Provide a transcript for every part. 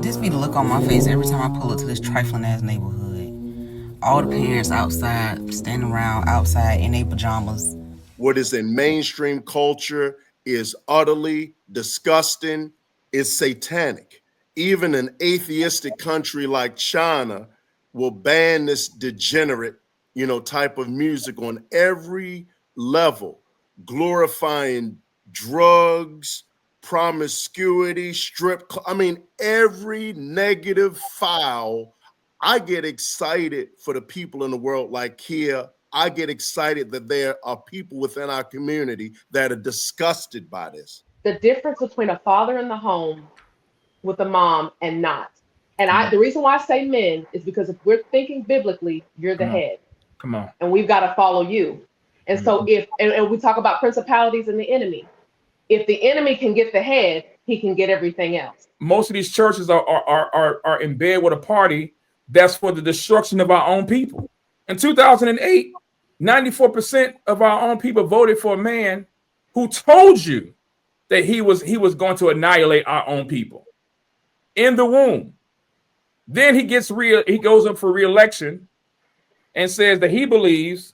This be the look on my face every time I pull up to this trifling ass neighborhood. All the parents outside, standing around outside in their pajamas. What is in mainstream culture is utterly disgusting, is satanic. Even an atheistic country like China will ban this degenerate, type of music on every level, glorifying drugs, promiscuity, every negative file. I get excited for the people in the world like Kia. I get excited that there are people within our community that are disgusted by this. The difference between a father in the home with a mom and not. And the reason why I say men is because if we're thinking biblically, you're the head. Come on. And we've got to follow you. And so and we talk about principalities and the enemy. If the enemy can get the head, he can get everything else. Most of these churches are in bed with a party that's for the destruction of our own people. In 2008, 94% of our own people voted for a man who told you that he was going to annihilate our own people in the womb. Then he goes up for re-election and says that he believes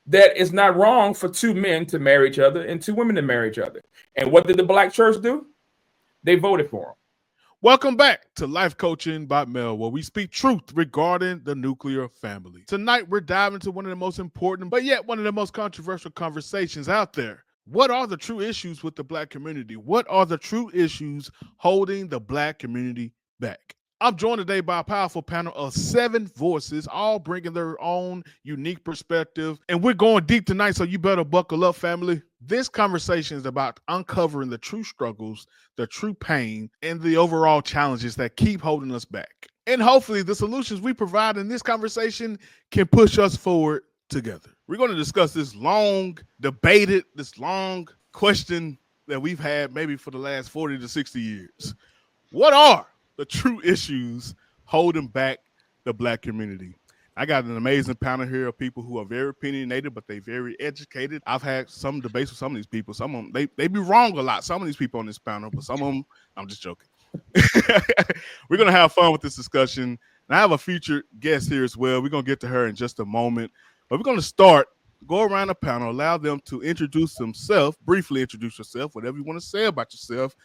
that it's not wrong for two men to marry each other and two women to marry each other. And what did the black church do? They voted for him. Welcome back to Life Coaching by Mel, where we speak truth regarding the nuclear family. Tonight, we're diving into one of the most important, but yet one of the most controversial conversations out there. What are the true issues with the black community? What are the true issues holding the black community back? I'm joined today by a powerful panel of 7 voices, all bringing their own unique perspective. And we're going deep tonight, so you better buckle up, family. This conversation is about uncovering the true struggles, the true pain, and the overall challenges that keep holding us back. And hopefully the solutions we provide in this conversation can push us forward together. We're going to discuss this long question that we've had maybe for the last 40 to 60 years. What are the true issues holding back the black community? I got an amazing panel here of people who are very opinionated, but they're very educated. I've had some debates with some of these people. Some of them, they be wrong a lot, some of these people on this panel, but some of them, I'm just joking. We're going to have fun with this discussion. And I have a featured guest here as well. We're going to get to her in just a moment. But we're going to go around the panel, allow them to introduce themselves, briefly introduce yourself, whatever you want to say about yourself.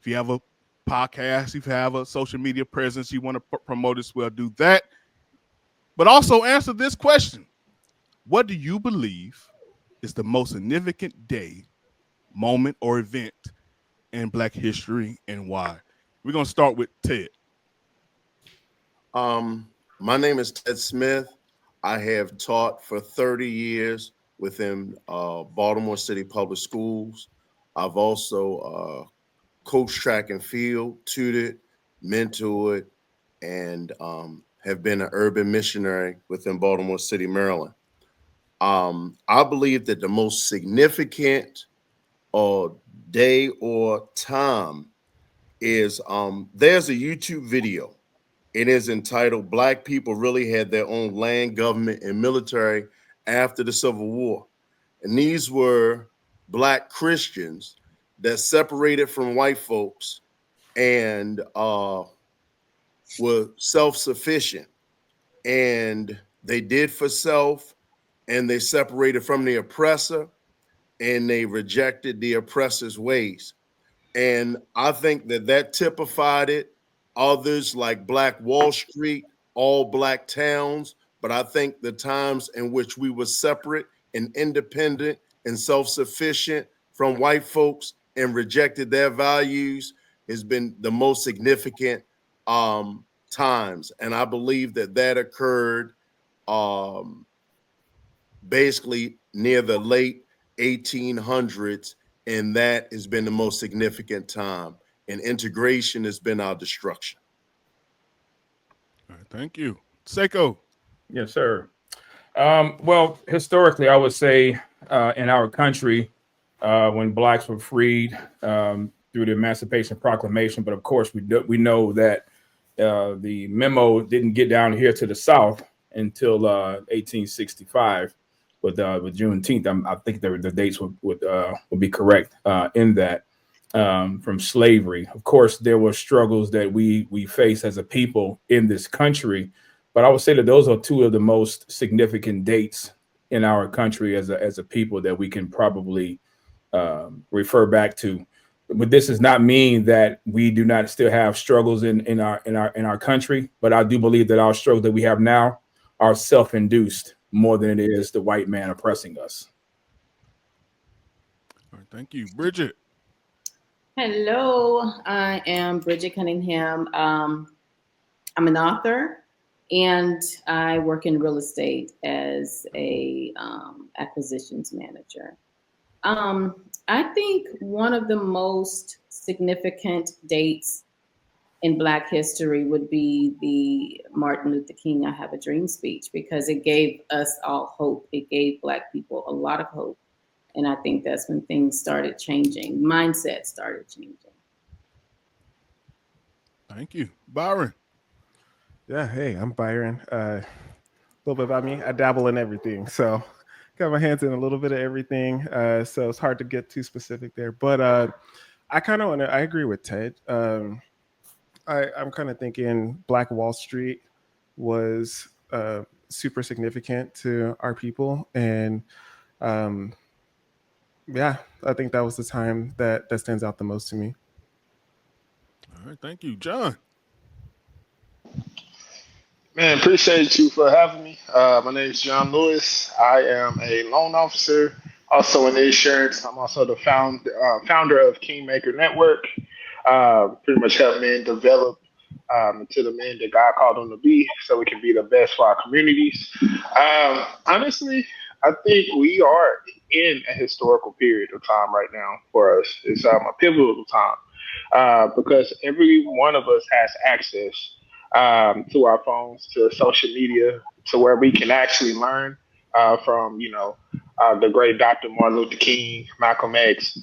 If you have a podcast, if you have a social media presence you want to promote as well, do that. But also answer this question. What do you believe is the most significant day, moment, or event in black history, and why? We're going to start with Ted. My name is Ted Smith. I have taught for 30 years within Baltimore City Public Schools. I've also coached track and field, tutored, mentored, and have been an urban missionary within Baltimore City, Maryland. I believe that the most significant day or time is there's a YouTube video. It is entitled "Black People Really Had Their Own Land, Government, and Military After the Civil War." And these were Black Christians that separated from white folks and were self-sufficient. And they did for self, and they separated from the oppressor, and they rejected the oppressor's ways. And I think that typified it. Others like Black Wall Street, all Black towns. But I think the times in which we were separate and independent and self-sufficient from white folks and rejected their values has been the most significant times. And I believe that occurred basically near the late 1800s. And that has been the most significant time. And integration has been our destruction. All right, thank you. Seiko. Yes, sir. Well, historically, I would say in our country, when blacks were freed through the Emancipation Proclamation, but of course we know that the memo didn't get down here to the South until 1865 with Juneteenth. I think the dates would be correct in that. from slavery. Of course, there were struggles that we face as a people in this country, but I would say that those are two of the most significant dates in our country as a people that we can probably refer back to. But this does not mean that we do not still have struggles in our country. But I do believe that our struggles that we have now are self-induced more than it is the white man oppressing us. All right, thank you, Bridget. Hello, I am Bridget Cunningham. I'm an author, and I work in real estate as a acquisitions manager. I think one of the most significant dates in Black history would be the Martin Luther King "I Have a Dream" speech, because it gave us all hope. It gave Black people a lot of hope. And I think that's when things started changing, mindset started changing. Thank you, Byron. Yeah, hey, I'm Byron. A little bit about me. I dabble in everything. So got my hands in a little bit of everything. So it's hard to get too specific there. But I kind of want to, I agree with Ted. I'm kind of thinking Black Wall Street was super significant to our people. And yeah, I think that was the time that stands out the most to me. All right, thank you, John. Man, appreciate you for having me. My name is John Lewis. I am a loan officer, also in insurance. I'm also the founder of Kingmaker Network. Pretty much help men develop into the men that God called them to be, so we can be the best for our communities. Honestly, I think we are in a historical period of time right now for us. It's a pivotal time because every one of us has access to our phones, to social media, to where we can actually learn from, the great Dr. Martin Luther King, Malcolm X,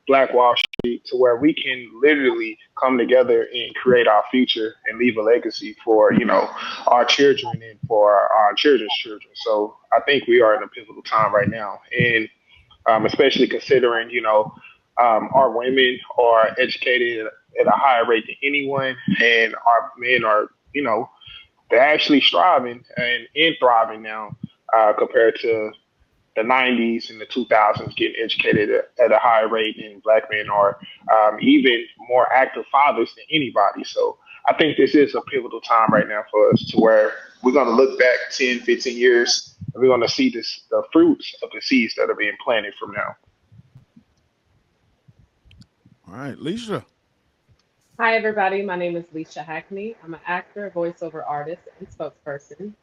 Black Wall Street, to where we can literally come together and create our future and leave a legacy for, our children and for our children's children. So I think we are in a pivotal time right now. And especially considering, our women are educated at a higher rate than anyone, and our men are, they're actually striving and thriving now compared to the 90s and the 2000s, getting educated at a higher rate than Black men are, even more active fathers than anybody. So I think this is a pivotal time right now for us to where we're going to look back 10, 15 years, and we're going to see the fruits of the seeds that are being planted from now. All right, Leisha. Hi, everybody. My name is Leisha Hackney. I'm an actor, voiceover artist, and spokesperson.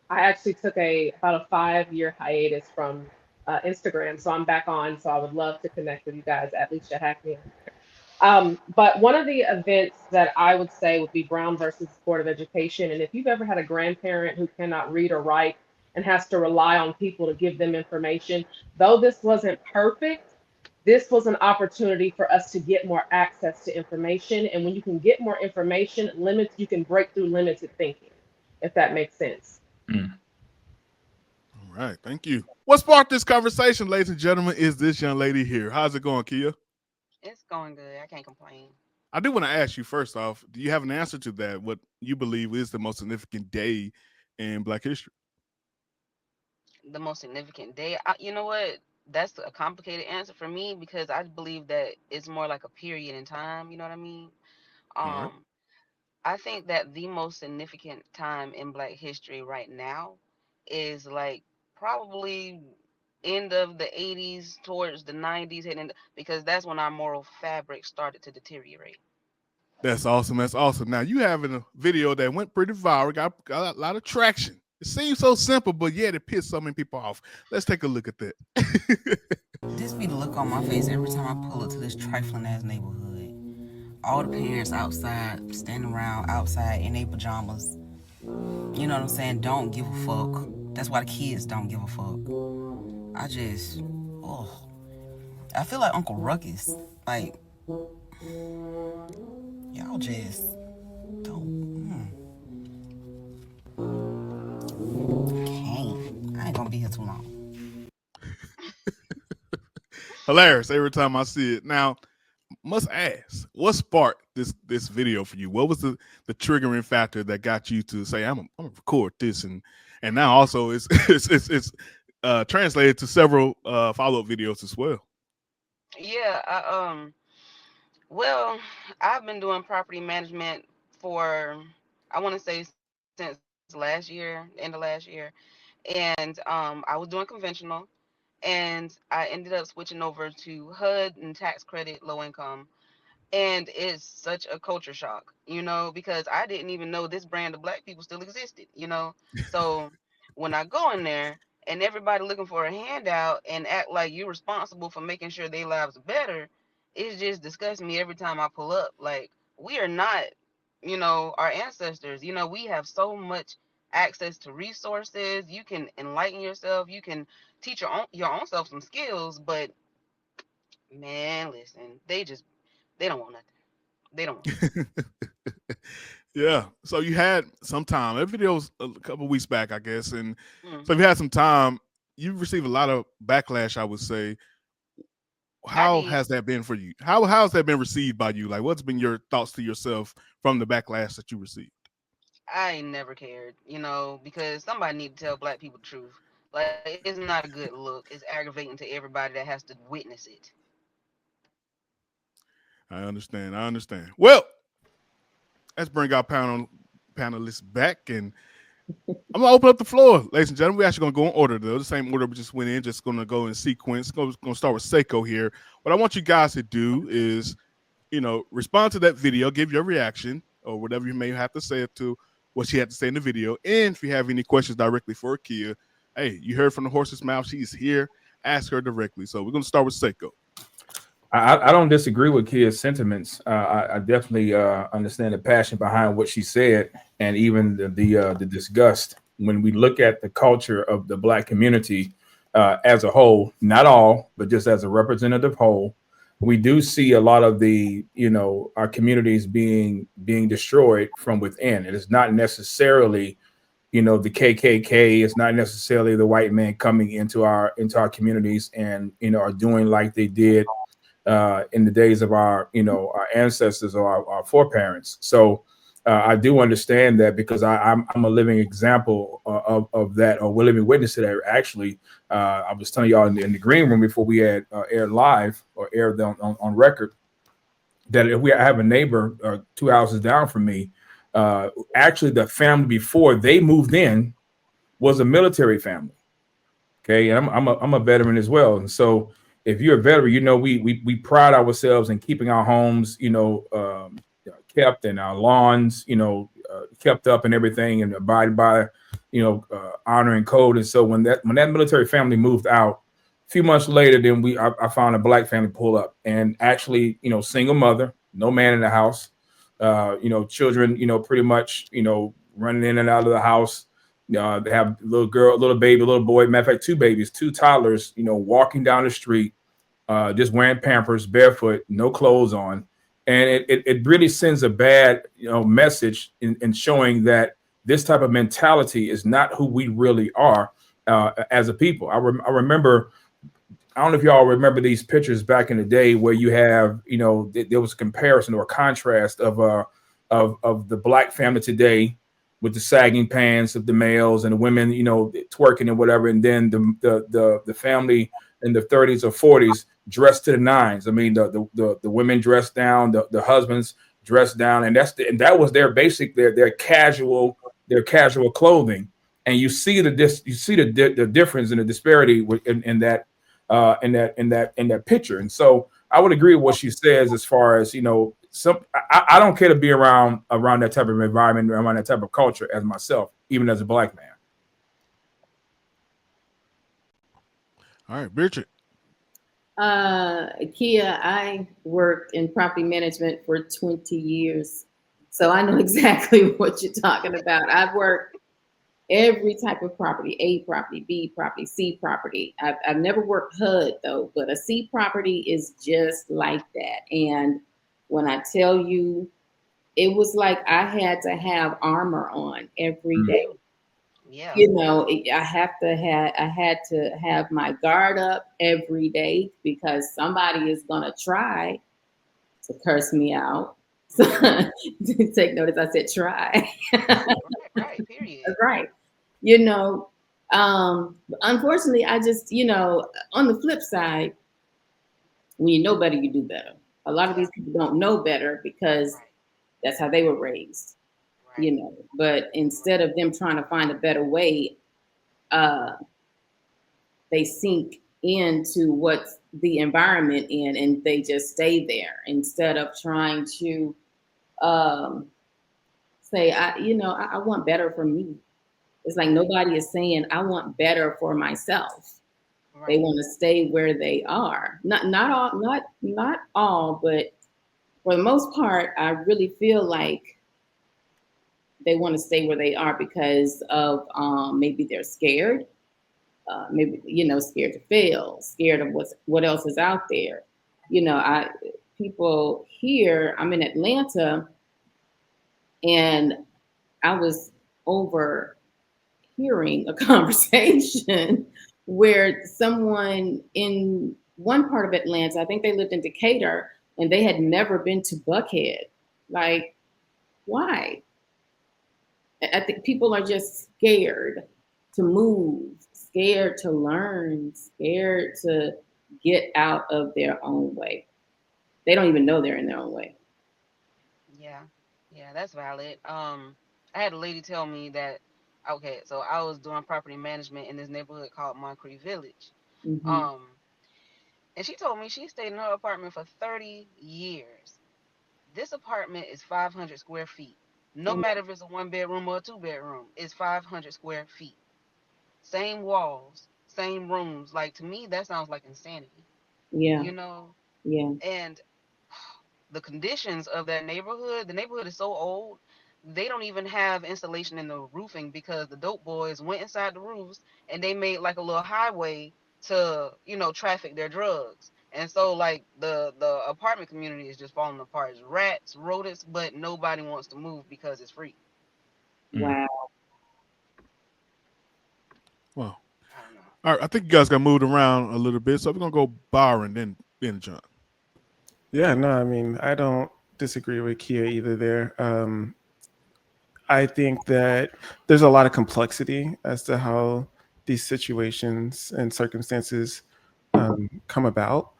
I actually took about a 5-year hiatus from Instagram, so I'm back on. So I would love to connect with you guys at Leisha Hackney. But one of the events that I would say would be Brown versus Board of Education. And if you've ever had a grandparent who cannot read or write and has to rely on people to give them information, though this wasn't perfect, this was an opportunity for us to get more access to information. And when you can get more information, you can break through limited thinking, if that makes sense. Mm. All right, thank you. What sparked this conversation, ladies and gentlemen, is this young lady here. How's it going, Kia? It's going good. I can't complain. I do want to ask you first off, do you have an answer to that? What you believe is the most significant day in Black history? The most significant day. You know what? That's a complicated answer for me because I believe that it's more like a period in time. You know what I mean? All right. Um, I think that the most significant time in Black history right now is like probably end of the 80s towards the 90s, because that's when our moral fabric started to deteriorate. That's awesome. That's awesome. Now you having a video that went pretty viral, got a lot of traction. It seems so simple, but yet it pissed so many people off. Let's take a look at that. This be the look on my face every time I pull up to this trifling ass neighborhood. All the parents outside, standing around outside in their pajamas. You know what I'm saying? Don't give a fuck. That's why the kids don't give a fuck. I feel like Uncle Ruckus. Like, y'all just don't. Can't. I ain't gonna be here too long. Hilarious every time I see it. Now, must ask, what sparked this video for you? What was the triggering factor that got you to say, I'm gonna record this, and now also it's translated to several follow-up videos as well. Yeah, well, I've been doing property management for, I want to say, since last year, end of last year, and I was doing conventional, and I ended up switching over to HUD and tax credit, low income. And it's such a culture shock, because I didn't even know this brand of black people still existed. So when I go in there and everybody looking for a handout and act like you're responsible for making sure their lives are better, it just disgusts me every time I pull up. Like, we are not, our ancestors. We have so much access to resources. You can enlighten yourself. You can teach your own self some skills. But man, listen, they don't want nothing. They don't. Yeah. So you had some time. That video was a couple weeks back, I guess. And Mm. so if you had some time, you received a lot of backlash, I would say. How has that been for you? How has that been received by you? Like, what's been your thoughts to yourself from the backlash that you received? I ain't never cared, because somebody need to tell black people the truth. Like, it's not a good look. It's aggravating to everybody that has to witness it. I understand. Well, let's bring our panelists back, and I'm gonna open up the floor, ladies and gentlemen. We're actually gonna go in order though, the same order we just went in. Just gonna go in sequence. Gonna start with Seiko here. What I want you guys to do is, respond to that video, give your reaction or whatever you may have to say to what she had to say in the video. And if you have any questions directly for Kia, hey, you heard from the horse's mouth. She's here. Ask her directly. So we're gonna start with Seiko. I don't disagree with Kia's sentiments. I definitely understand the passion behind what she said, and even the disgust when we look at the culture of the Black community as a whole. Not all, but just as a representative whole, we do see a lot of the our communities being destroyed from within. It is not necessarily the KKK. It's not necessarily the white man coming into our communities and are doing like they did in the days of our ancestors or our foreparents. So I do understand that, because I'm a living example of that, or we're living witness to that. Actually, I was telling y'all in the green room before we had aired live or aired on record that if I have a neighbor 2 houses down from me, actually the family before they moved in was a military family. Okay, and I'm a veteran as well, and so if you're a veteran, we pride ourselves in keeping our homes, kept, and our lawns, kept up and everything, and abide by, honor and code. And so when that military family moved out, a few months later, then I found a Black family pull up, and actually, single mother, no man in the house, children, pretty much, running in and out of the house. They have a little girl, a little baby, a little boy. Matter of fact, two babies, two toddlers, walking down the street, just wearing Pampers, barefoot, no clothes on. And it really sends a bad, message in showing that this type of mentality is not who we really are as a people. I remember, I don't know if y'all remember these pictures back in the day where you have, there was a comparison or a contrast of the Black family today, with the sagging pants of the males and the women, twerking and whatever, and then the family in the 30s or 40s dressed to the nines. I mean, the women dressed down, the husbands dressed down, and that was their basic, their casual clothing. And you see the difference and the disparity in that picture. And so I would agree with what she says as far as I don't care to be around that type of environment, around that type of culture as myself, even as a Black man. All right, Bridget. Kia, I worked in property management for 20 years, so I know exactly what you're talking about. I've worked every type of property: A property, B property, C property. I've never worked HUD though, but a C property is just like that. And when I tell you, it was like I had to have armor on every day. Yeah. I had to have my guard up every day, because somebody is gonna try to curse me out. So take notice, I said try. Right, period. That's right. You know, unfortunately, I just, on the flip side, when you know better, you do better. A lot of these people don't know better because that's how they were raised, But instead of them trying to find a better way, they sink into what's the environment in, and they just stay there instead of trying to say, I want better for me. It's like nobody is saying I want better for myself. Right. They want to stay where they are. Not all, but for the most part, I really feel like they want to stay where they are because of maybe they're scared, maybe scared to fail, scared of what else is out there. People here. I'm in Atlanta, and I was overhearing a conversation where someone in one part of Atlanta, I think they lived in Decatur, and they had never been to Buckhead. Like, why? I think people are just scared to move, scared to learn, scared to get out of their own way. They don't even know they're in their own way. Yeah, that's valid. I had a lady tell me that, okay, so I was doing property management in this neighborhood called Moncrief Village. Mm-hmm. Um, and she told me she stayed in her apartment for 30 years. This apartment is 500 square feet. No matter if it's a 1 bedroom or a 2 bedroom, it's 500 square feet. Same walls, same rooms. Like, to me, that sounds like insanity, Yeah, you know? yeah, And the conditions of that neighborhood, the neighborhood is so old, they don't even have insulation in the roofing because the dope boys went inside the roofs and they made like a little highway to, traffic their drugs. And so, like, the apartment community is just falling apart. It's rats, rodents, but nobody wants to move because it's free. wow. Well, I don't know. all right, I think you guys got moved around a little bit, so we're gonna go Byron, then John. Yeah, no, I mean, I don't disagree with Kia either there. I think that there's a lot of complexity as to how these situations and circumstances come about.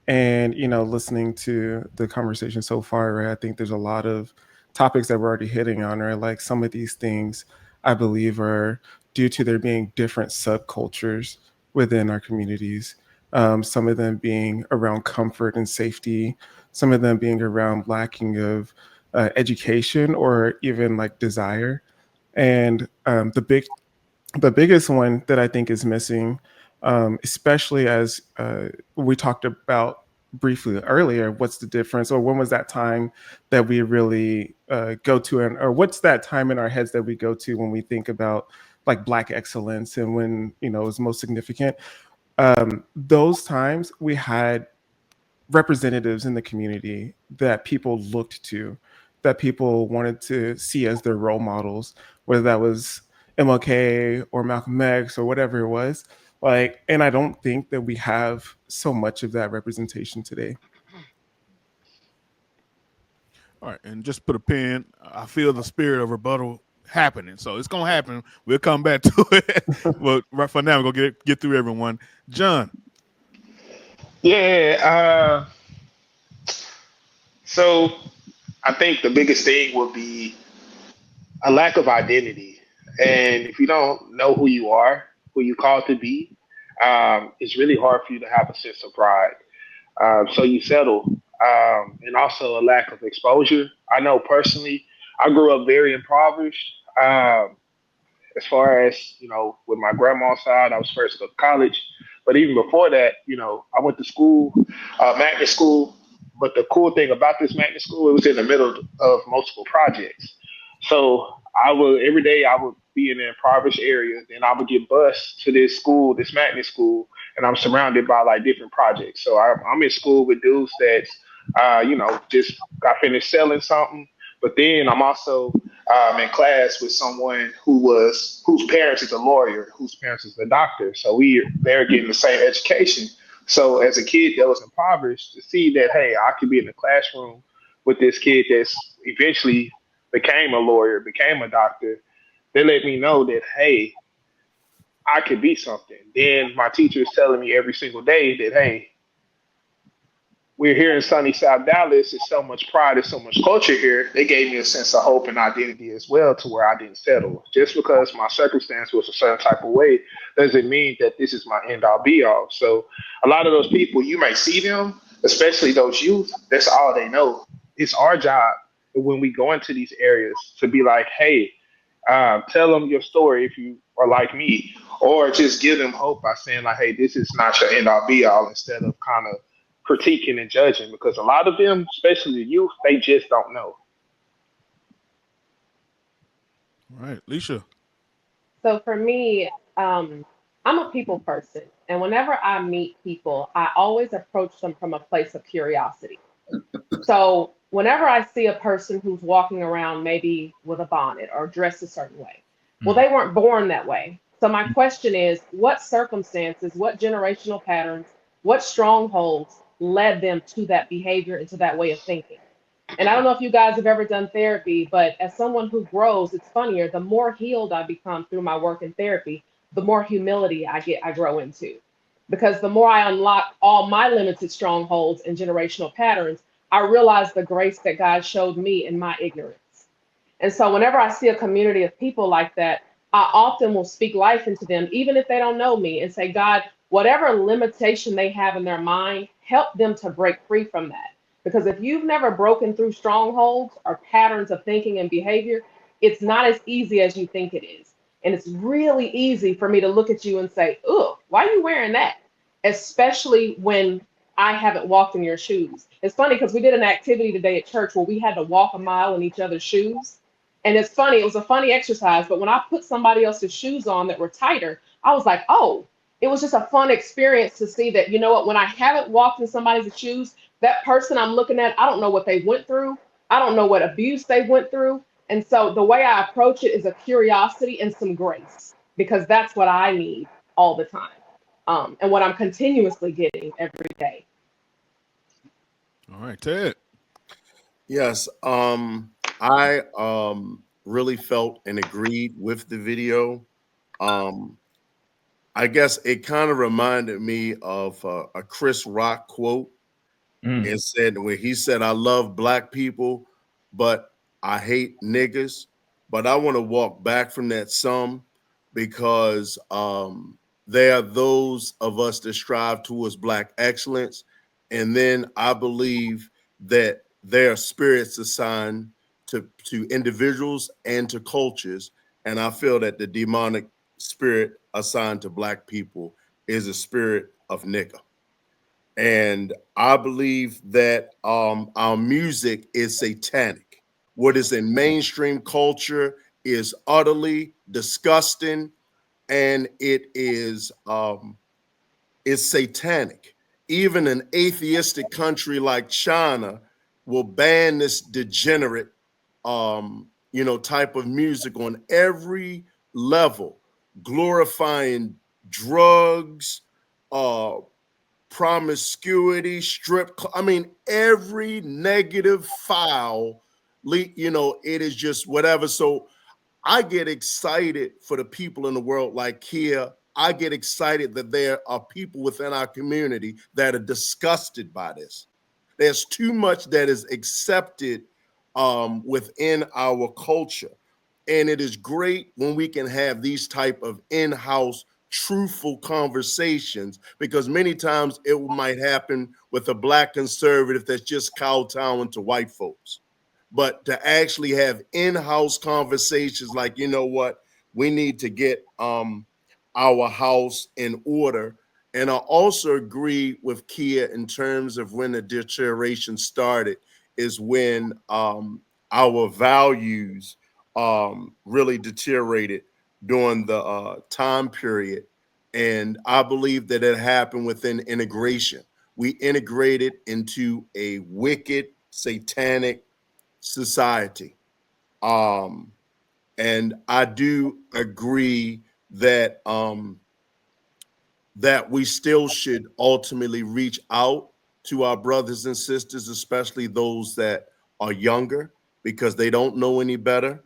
And, listening to the conversation so far, right, I think there's a lot of topics that we're already hitting on, right? Like some of these things I believe are due to there being different subcultures within our communities. Some of them being around comfort and safety, some of them being around lacking of education or even like desire. And the biggest one that I think is missing, especially as we talked about briefly earlier, what's the difference, or when was that time that we really go to, or what's that time in our heads that we go to when we think about like Black excellence and when it was most significant. Those times we had representatives in the community that people looked to, that people wanted to see as their role models, whether that was MLK or Malcolm X or whatever it was. Like, and I don't think that we have so much of that representation today. All right, and just put a pin. I feel the spirit of rebuttal happening, so it's gonna happen. We'll come back to it, but right for now, we're gonna get through everyone. John. Yeah. So I think the biggest thing would be a lack of identity. And if you don't know who you are, who you called to be, it's really hard for you to have a sense of pride. So you settle. And also a lack of exposure. I know personally, I grew up very impoverished. As far as with my grandma's side, I was first to go to college, but even before that, I went to school, magnet school. But the cool thing about this magnet school, it was in the middle of multiple projects. So I would every day I would be in an impoverished area, then I would get bused to this school, this magnet school, and I'm surrounded by like different projects. So I'm in school with dudes that, just got finished selling something. But then I'm also in class with someone whose parents is a lawyer, whose parents is a doctor. So they're getting the same education. So as a kid that was impoverished, to see that, hey, I could be in the classroom with this kid that's eventually became a lawyer, became a doctor, they let me know that, hey, I could be something. Then my teacher is telling me every single day that, hey, we're here in sunny South Dallas. There's so much pride, there's so much culture here. They gave me a sense of hope and identity as well, to where I didn't settle. Just because my circumstance was a certain type of way doesn't mean that this is my end all be all. So a lot of those people, you may see them, especially those youth, that's all they know. It's our job when we go into these areas to be like, hey, tell them your story if you are like me, or just give them hope by saying like, hey, this is not your end all be all, instead of kind of critiquing and judging, because a lot of them, especially the youth, they just don't know. All right, Leisha. So for me, I'm a people person. And whenever I meet people, I always approach them from a place of curiosity. So whenever I see a person who's walking around maybe with a bonnet or dressed a certain way, well, they weren't born that way. So my question is, what circumstances, what generational patterns, what strongholds led them to that behavior and to that way of thinking? And I don't know if you guys have ever done therapy, but as someone who grows, it's funnier. The more healed I become through my work in therapy, the more humility I grow into. Because the more I unlock all my limited strongholds and generational patterns, I realize the grace that God showed me in my ignorance. And so whenever I see a community of people like that, I often will speak life into them, even if they don't know me, and say, God, whatever limitation they have in their mind, help them to break free from that. Because if you've never broken through strongholds or patterns of thinking and behavior, it's not as easy as you think it is. And it's really easy for me to look at you and say, "Ugh, why are you wearing that?" Especially when I haven't walked in your shoes. It's funny because we did an activity today at church where we had to walk a mile in each other's shoes. And it's funny, it was a funny exercise, but when I put somebody else's shoes on that were tighter, I was like, oh, it was just a fun experience to see that, you know what, when I haven't walked in somebody's shoes, that person I'm looking at, I don't know what they went through. I don't know what abuse they went through. And so the way I approach it is a curiosity and some grace, because that's what I need all the time. And what I'm continuously getting every day. All right, Ted. Yes, I really felt and agreed with the video. Um, I guess it kind of reminded me of a Chris Rock quote. Mm. It said where he said, "I love black people, but I hate niggas." But I want to walk back from that some, because there are those of us that strive towards black excellence, and then I believe that there are spirits assigned to individuals and to cultures, and I feel that the demonic spirit assigned to black people is a spirit of nigga. And I believe that our music is satanic. What is in mainstream culture is utterly disgusting, and it's satanic. Even an atheistic country like China will ban this degenerate type of music on every level, glorifying drugs, uh promiscuity, I mean, every negative file, it is just whatever. So I get excited for the people in the world like here. I get excited that there are people within our community that are disgusted by this. There's too much that is accepted within our culture. And it is great when we can have these type of in-house truthful conversations, because many times it might happen with a black conservative that's just kowtowing to white folks. But to actually have in-house conversations like, you know what, we need to get our house in order. And I also agree with Kia in terms of when the deterioration started is when our values really deteriorated during the time period. And I believe that it happened within integration. We integrated into a wicked, satanic society. Um, and I do agree that that we still should ultimately reach out to our brothers and sisters, especially those that are younger, because they don't know any better.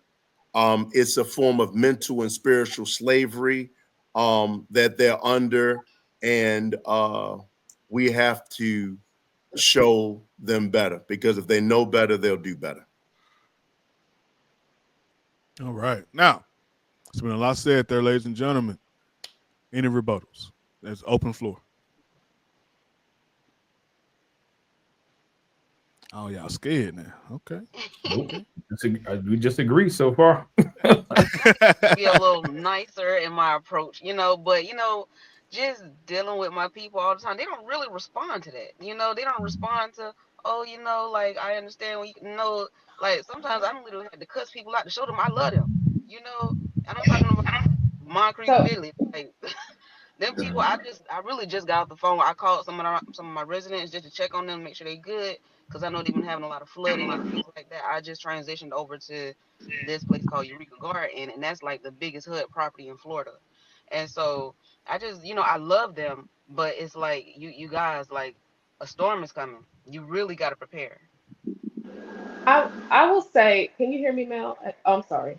It's a form of mental and spiritual slavery that they're under, and we have to show them better, because if they know better, they'll do better. All right. Now, there's been a lot said there, ladies and gentlemen. Any rebuttals? There's open floor. Oh, y'all scared now. Okay. Okay. We just agree so far. Be a little nicer in my approach, but just dealing with my people all the time, they don't really respond to that. They don't respond to, oh, like, I understand when like sometimes I literally had to cuss people out to show them I love them, and I'm talking about Moncrief So Village, like them people. I really just got off the phone. I called some of my residents just to check on them, make sure they good, because I know they've been having a lot of flooding and things like that. I just transitioned over to this place called Eureka Garden, and that's like the biggest HUD property in Florida. And so I just, I love them, but it's like you guys, like, a storm is coming. You really got to prepare. I will say, can you hear me, Mel? Oh, I'm sorry.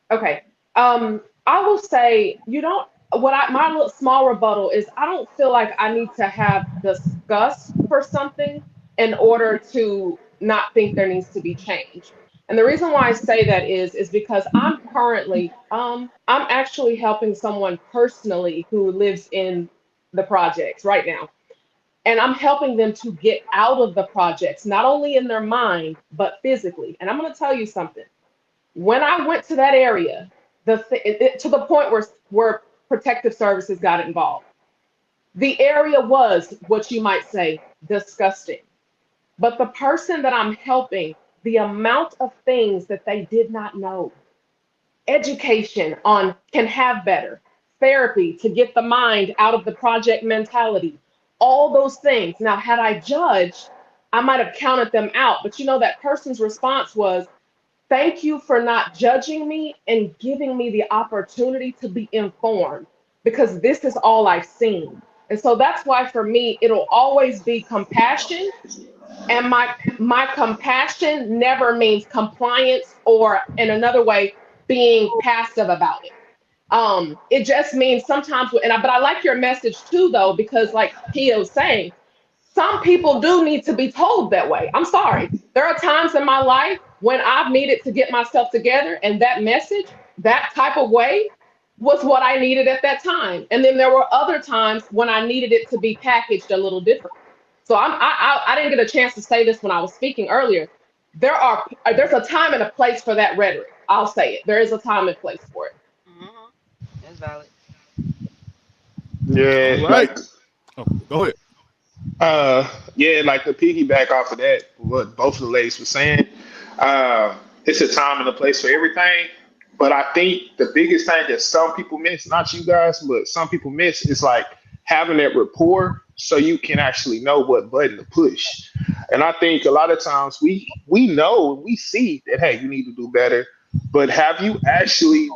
Okay. I will say you don't. My little small rebuttal is I don't feel like I need to have disgust for something in order to not think there needs to be change. And the reason why I say that is because I'm actually helping someone personally who lives in the projects right now. And I'm helping them to get out of the projects, not only in their mind, but physically. And I'm going to tell you something. When I went to that area, to the point where protective services got involved, the area was what you might say disgusting. But the person that I'm helping, the amount of things that they did not know, education on can have better, therapy to get the mind out of the project mentality, all those things. Now, had I judged, I might have counted them out. But that person's response was, thank you for not judging me and giving me the opportunity to be informed, because this is all I've seen. And so that's why for me, it'll always be compassion. And my compassion never means compliance or, in another way, being passive about it. It just means sometimes, but I like your message too, though, because like Kia was saying, some people do need to be told that way. I'm sorry. There are times in my life when I've needed to get myself together, and that message, that type of way, was what I needed at that time. And then there were other times when I needed it to be packaged a little different. So I didn't get a chance to say this when I was speaking earlier. There's a time and a place for that rhetoric. I'll say it. There is a time and place for it. Mm-hmm. That's valid. All Yeah, right. like Oh, go ahead. yeah, like to piggyback off of that, what both of the ladies were saying, it's a time and a place for everything. But I think the biggest thing that some people miss, not you guys, but some people miss, is like having that rapport so you can actually know what button to push. And I think a lot of times we know, we see that, hey, you need to do better, but have you actually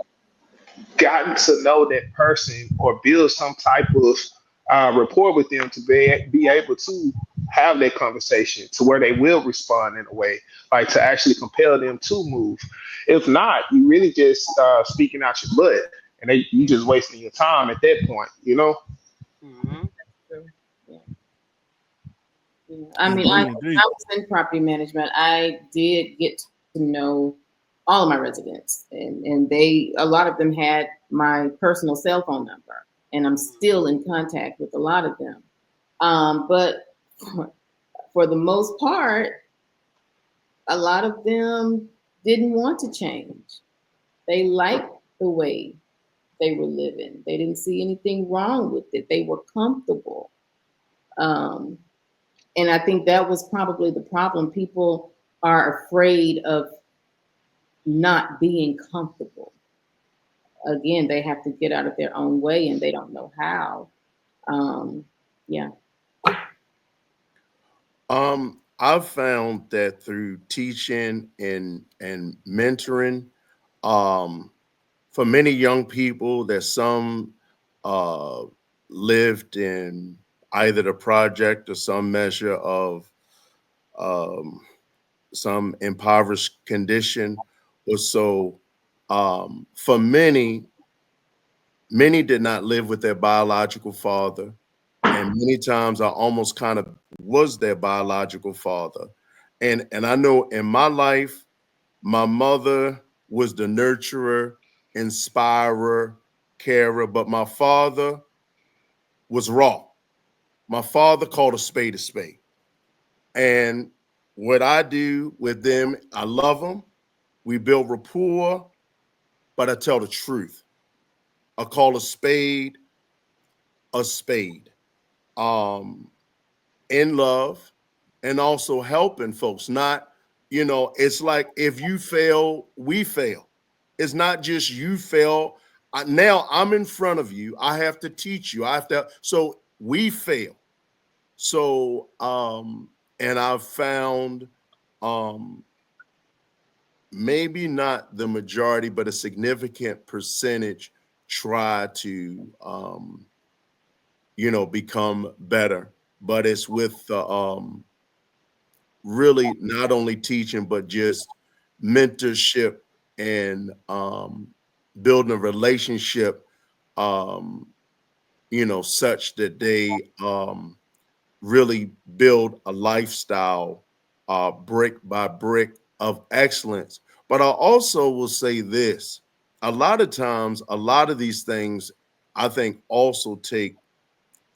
gotten to know that person or build some type of rapport with them to be able to have that conversation to where they will respond in a way, like to actually compel them to move? If not, you really just speaking out your butt, and you just wasting your time at that point, you know? Mm-hmm. Yeah. Yeah. I mean, Indeed, I indeed. was in property management. I did get to know all of my residents, and a lot of them had my personal cell phone number, and I'm still in contact with a lot of them. But for the most part, a lot of them didn't want to change. They liked the way they were living. They didn't see anything wrong with it. They were comfortable. Um, and I think that was probably the problem. People are afraid of not being comfortable. Again, they have to get out of their own way and they don't know how. Yeah. I've found that through teaching and mentoring, for many young people, there's some lived in either the project or some measure of some impoverished condition or so. For many did not live with their biological father. And many times I almost kind of was their biological father. And I know in my life, my mother was the nurturer, inspirer, carer, but my father was raw. My father called a spade a spade. And what I do with them, I love them. We build rapport, but I tell the truth. I call a spade a spade. In love and also helping folks. Not, it's like if you fail, we fail. It's not just you fail. Now I'm in front of you. I have to teach you. So we fail. So, and I've found, maybe not the majority, but a significant percentage try to, become better. But it's with really not only teaching, but just mentorship and building a relationship, such that they really build a lifestyle brick by brick of excellence. But I also will say this, a lot of times, a lot of these things, I think also take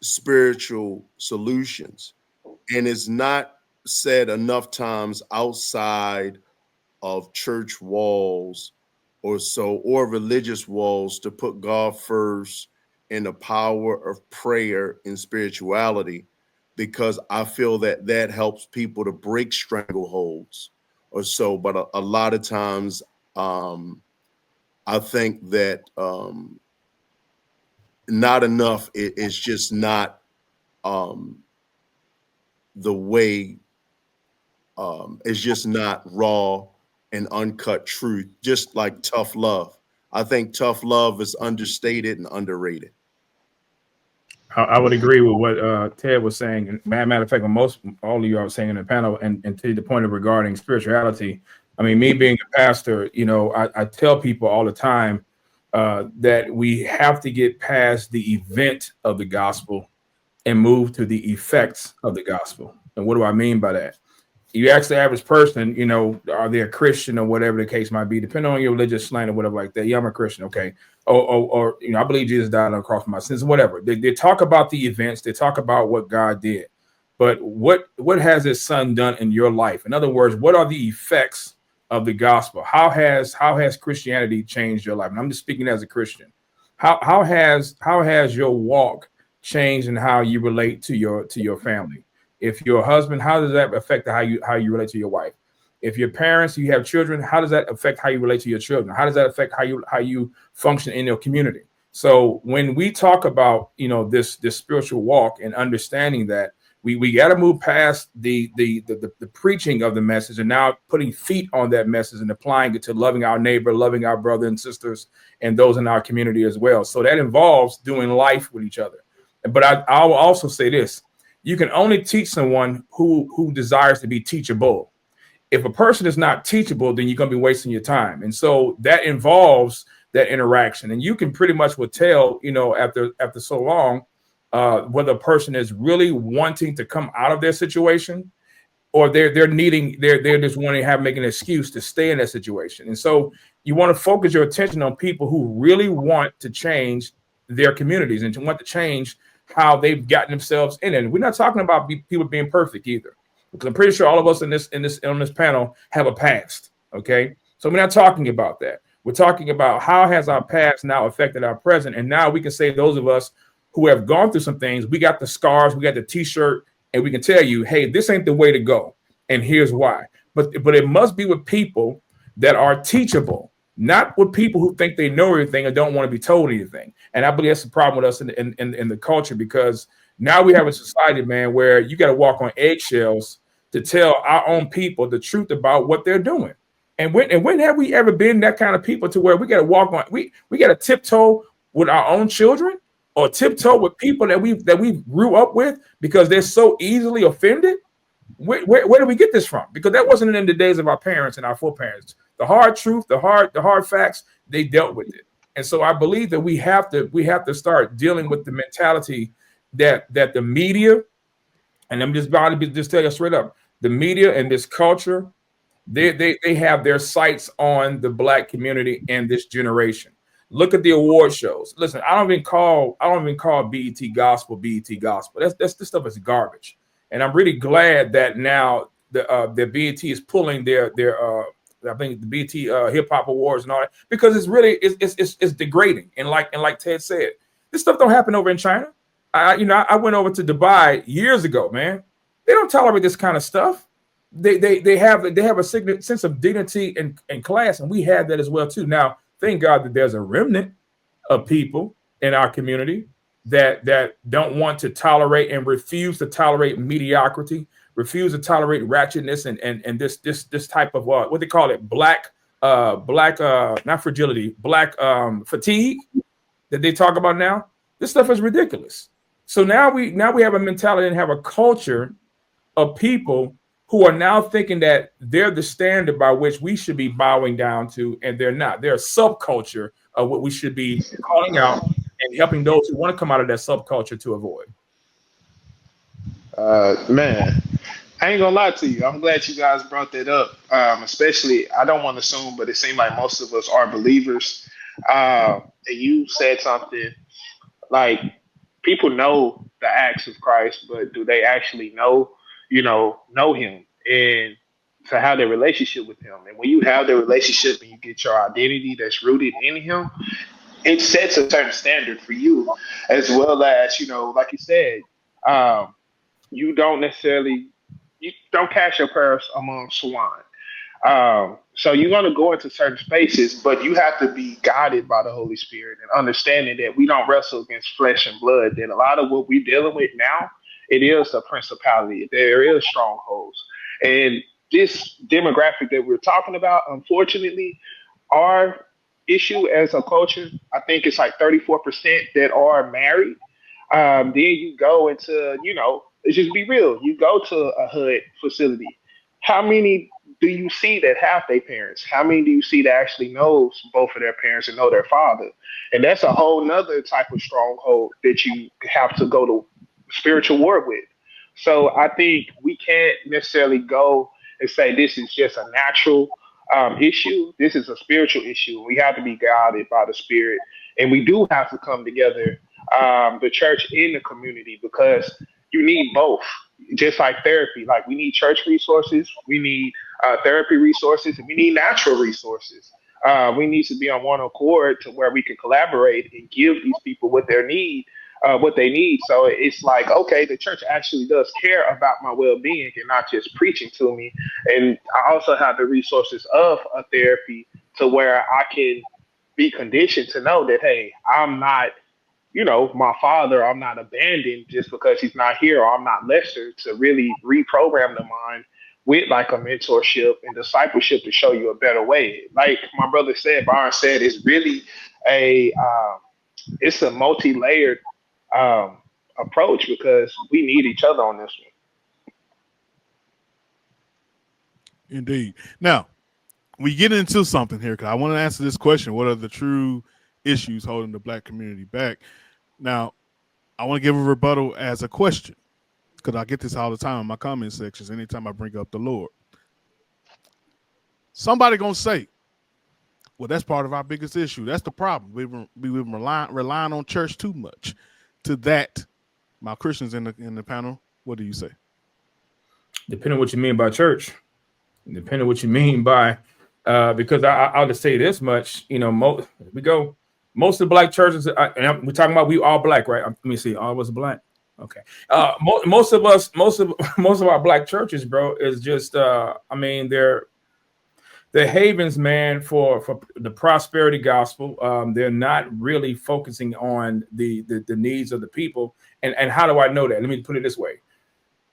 spiritual solutions. And it's not said enough times outside of church walls or so, or religious walls, to put God first in the power of prayer and spirituality, because I feel that that helps people to break strangleholds or so. But a lot of times, I think that not enough. It's just not the way. It's just not raw and uncut truth. Just like tough love, I think tough love is understated and underrated. I would agree with what Ted was saying. And matter of fact, when all of you are saying in the panel, and to the point of regarding spirituality, I mean, me being a pastor, I tell people all the time that we have to get past the event of the gospel and move to the effects of the gospel. And what do I mean by that? You ask the average person, are they a Christian or whatever the case might be, depending on your religious slant or whatever like that. Yeah, I'm a Christian. Okay. Or I believe Jesus died on the cross for my sins, whatever. They talk about the events. They talk about what God did. But what has his son done in your life? In other words, what are the effects of the gospel? How has Christianity changed your life? And I'm just speaking as a Christian. How has your walk changed in how you relate to your family? If you're a husband, how does that affect how you relate to your wife? If you're parents, you have children, how does that affect how you relate to your children? How does that affect how you function in your community? So when we talk about this spiritual walk and understanding that we got to move past the preaching of the message and now putting feet on that message and applying it to loving our neighbor, loving our brothers and sisters, and those in our community as well. So that involves doing life with each other. But I will also say this. You can only teach someone who desires to be teachable. If a person is not teachable, then you're going to be wasting your time. And so that involves that interaction. And you can pretty much will tell, after so long, whether a person is really wanting to come out of their situation, or they're just wanting to make an excuse to stay in that situation. And so you want to focus your attention on people who really want to change their communities and to want to change how they've gotten themselves in it. And we're not talking about people being perfect either, because I'm pretty sure all of us on this panel have a past. Okay, so we're not talking about that. We're talking about how has our past now affected our present, and now we can say those of us who have gone through some things, we got the scars, we got the T-shirt, and we can tell you, hey, this ain't the way to go, and here's why. But it must be with people that are teachable, not with people who think they know everything and don't want to be told anything. And I believe that's the problem with us in the culture, because now we have a society, man, where you got to walk on eggshells to tell our own people the truth about what they're doing. And when have we ever been that kind of people to where we got to walk on, we got to tiptoe with our own children? or tiptoe with people that we grew up with because they're so easily offended? Where do we get this from? Because that wasn't in the days of our parents and our foreparents. The hard truth, the hard facts, they dealt with it. And so I believe that we have to start dealing with the mentality that the media, and I'm just about to just tell you straight up, the media and this culture, they have their sights on the Black community and this generation. Look at the award shows. Listen, I don't even call BET gospel BET gospel. This stuff is garbage. And I'm really glad that now the BET is pulling their I think the BET hip hop awards and all that, because it's really it's degrading. And like Ted said, this stuff don't happen over in China. I went over to Dubai years ago, man. They don't tolerate this kind of stuff. They have a sense of dignity and class, and we have that as well too. Now, thank God that there's a remnant of people in our community that don't want to tolerate and refuse to tolerate mediocrity, refuse to tolerate ratchetness and this type of what they call it, black not fragility, black fatigue that they talk about now. This stuff is ridiculous. So now we have a mentality and have a culture of people who are now thinking that they're the standard by which we should be bowing down to, and they're not. They're a subculture of what we should be calling out and helping those who want to come out of that subculture to avoid. Man, I ain't gonna lie to you. I'm glad you guys brought that up. Especially, I don't want to assume, but it seems like most of us are believers. And you said something like people know the acts of Christ, but do they actually know him and to have their relationship with him? And when you have the relationship and you get your identity that's rooted in him, it sets a certain standard for you, as well as, like you said, you don't cast your pearls among swine. So you're going to go into certain spaces, but you have to be guided by the Holy Spirit and understanding that we don't wrestle against flesh and blood. That a lot of what we're dealing with now, it is a principality. There is strongholds. And this demographic that we're talking about, unfortunately, our issue as a culture, I think it's like 34% that are married. Then you go into, let's just be real. You go to a HUD facility. How many do you see that have their parents? How many do you see that actually knows both of their parents and know their father? And that's a whole nother type of stronghold that you have to go to spiritual war with. So I think we can't necessarily go and say this is just a natural issue. This is a spiritual issue. We have to be guided by the Spirit, and we do have to come together, the church and the community, because you need both. Just like therapy, like we need church resources, we need therapy resources, and we need natural resources. We need to be on one accord to where we can collaborate and give these people what they need. So it's like, okay, the church actually does care about my well-being and not just preaching to me. And I also have the resources of a therapy to where I can be conditioned to know that, hey, I'm not, my father, I'm not abandoned just because he's not here, or I'm not lesser, to really reprogram the mind with like a mentorship and discipleship to show you a better way. Like my brother said, Byron said, it's really it's a multi-layered approach, because we need each other on this one. Indeed. Now, we get into something here, because I want to answer this question. What are the true issues holding the Black community back? Now, I want to give a rebuttal as a question, because I get this all the time in my comment sections anytime I bring up the Lord. Somebody going to say, well, that's part of our biggest issue. That's the problem. We've been relying on church too much. To that, my Christians in the panel, what do you say? Depending on what you mean by church, depending on what you mean by, because I'll just say this much, most of the Black churches, and we're talking about we all Black, right? Let me see, all of us Black. Okay. Most of our Black churches, bro, is just, they're havens, man, for the prosperity gospel. They're not really focusing on the needs of the people. And how do I know that? Let me put it this way.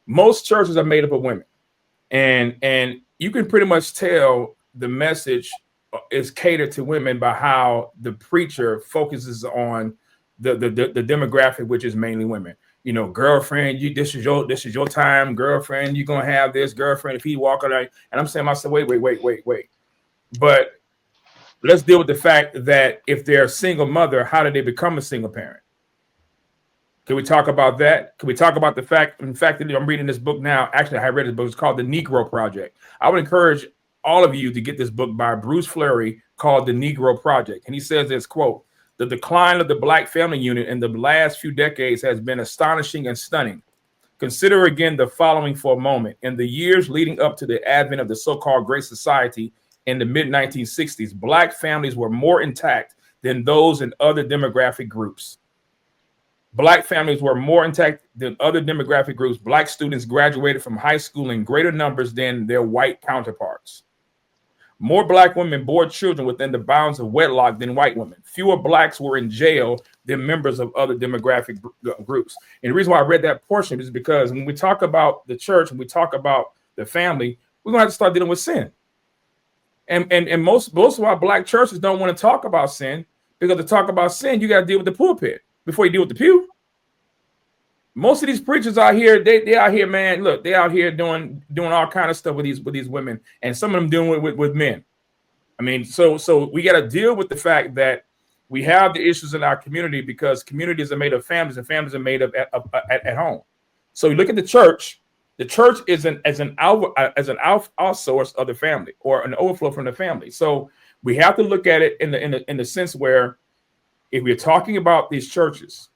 Most churches are made up of women. And you can pretty much tell the message is catered to women by how the preacher focuses on the demographic, which is mainly women. You know, girlfriend, this is your time, girlfriend. You're gonna have this girlfriend if he walk around. And I'm saying to myself, wait. But let's deal with the fact that if they're a single mother, how did they become a single parent? Can we talk about that? Can we talk about the fact, in fact, that I'm reading this book now. Actually, I read this book. It's called The Negro Project. I would encourage all of you to get this book by Bruce Fleury called The Negro Project. And he says this, quote, "The decline of the Black family unit in the last few decades has been astonishing and stunning. Consider again the following for a moment. In the years leading up to the advent of the so-called Great Society in the mid-1960s, Black families were more intact than those in other demographic groups. Black families were more intact than other demographic groups. Black students graduated from high school in greater numbers than their white counterparts. More Black women bore children within the bounds of wedlock than white women. Fewer Blacks were in jail than members of other demographic groups." And the reason why I read that portion is because when we talk about the church and we talk about the family, we're gonna have to start dealing with sin. And most of our Black churches don't want to talk about sin, because to talk about sin, you got to deal with the pulpit before you deal with the pew. Most of these preachers out here, they out here, man. Look, they out here doing all kind of stuff with these women, and some of them doing it with men. I mean, so we got to deal with the fact that we have the issues in our community, because communities are made of families, and families are made of at home. So you look at the church. The church is an outsource of the family, or an overflow from the family. So we have to look at it in the sense where, if we're talking about these churches,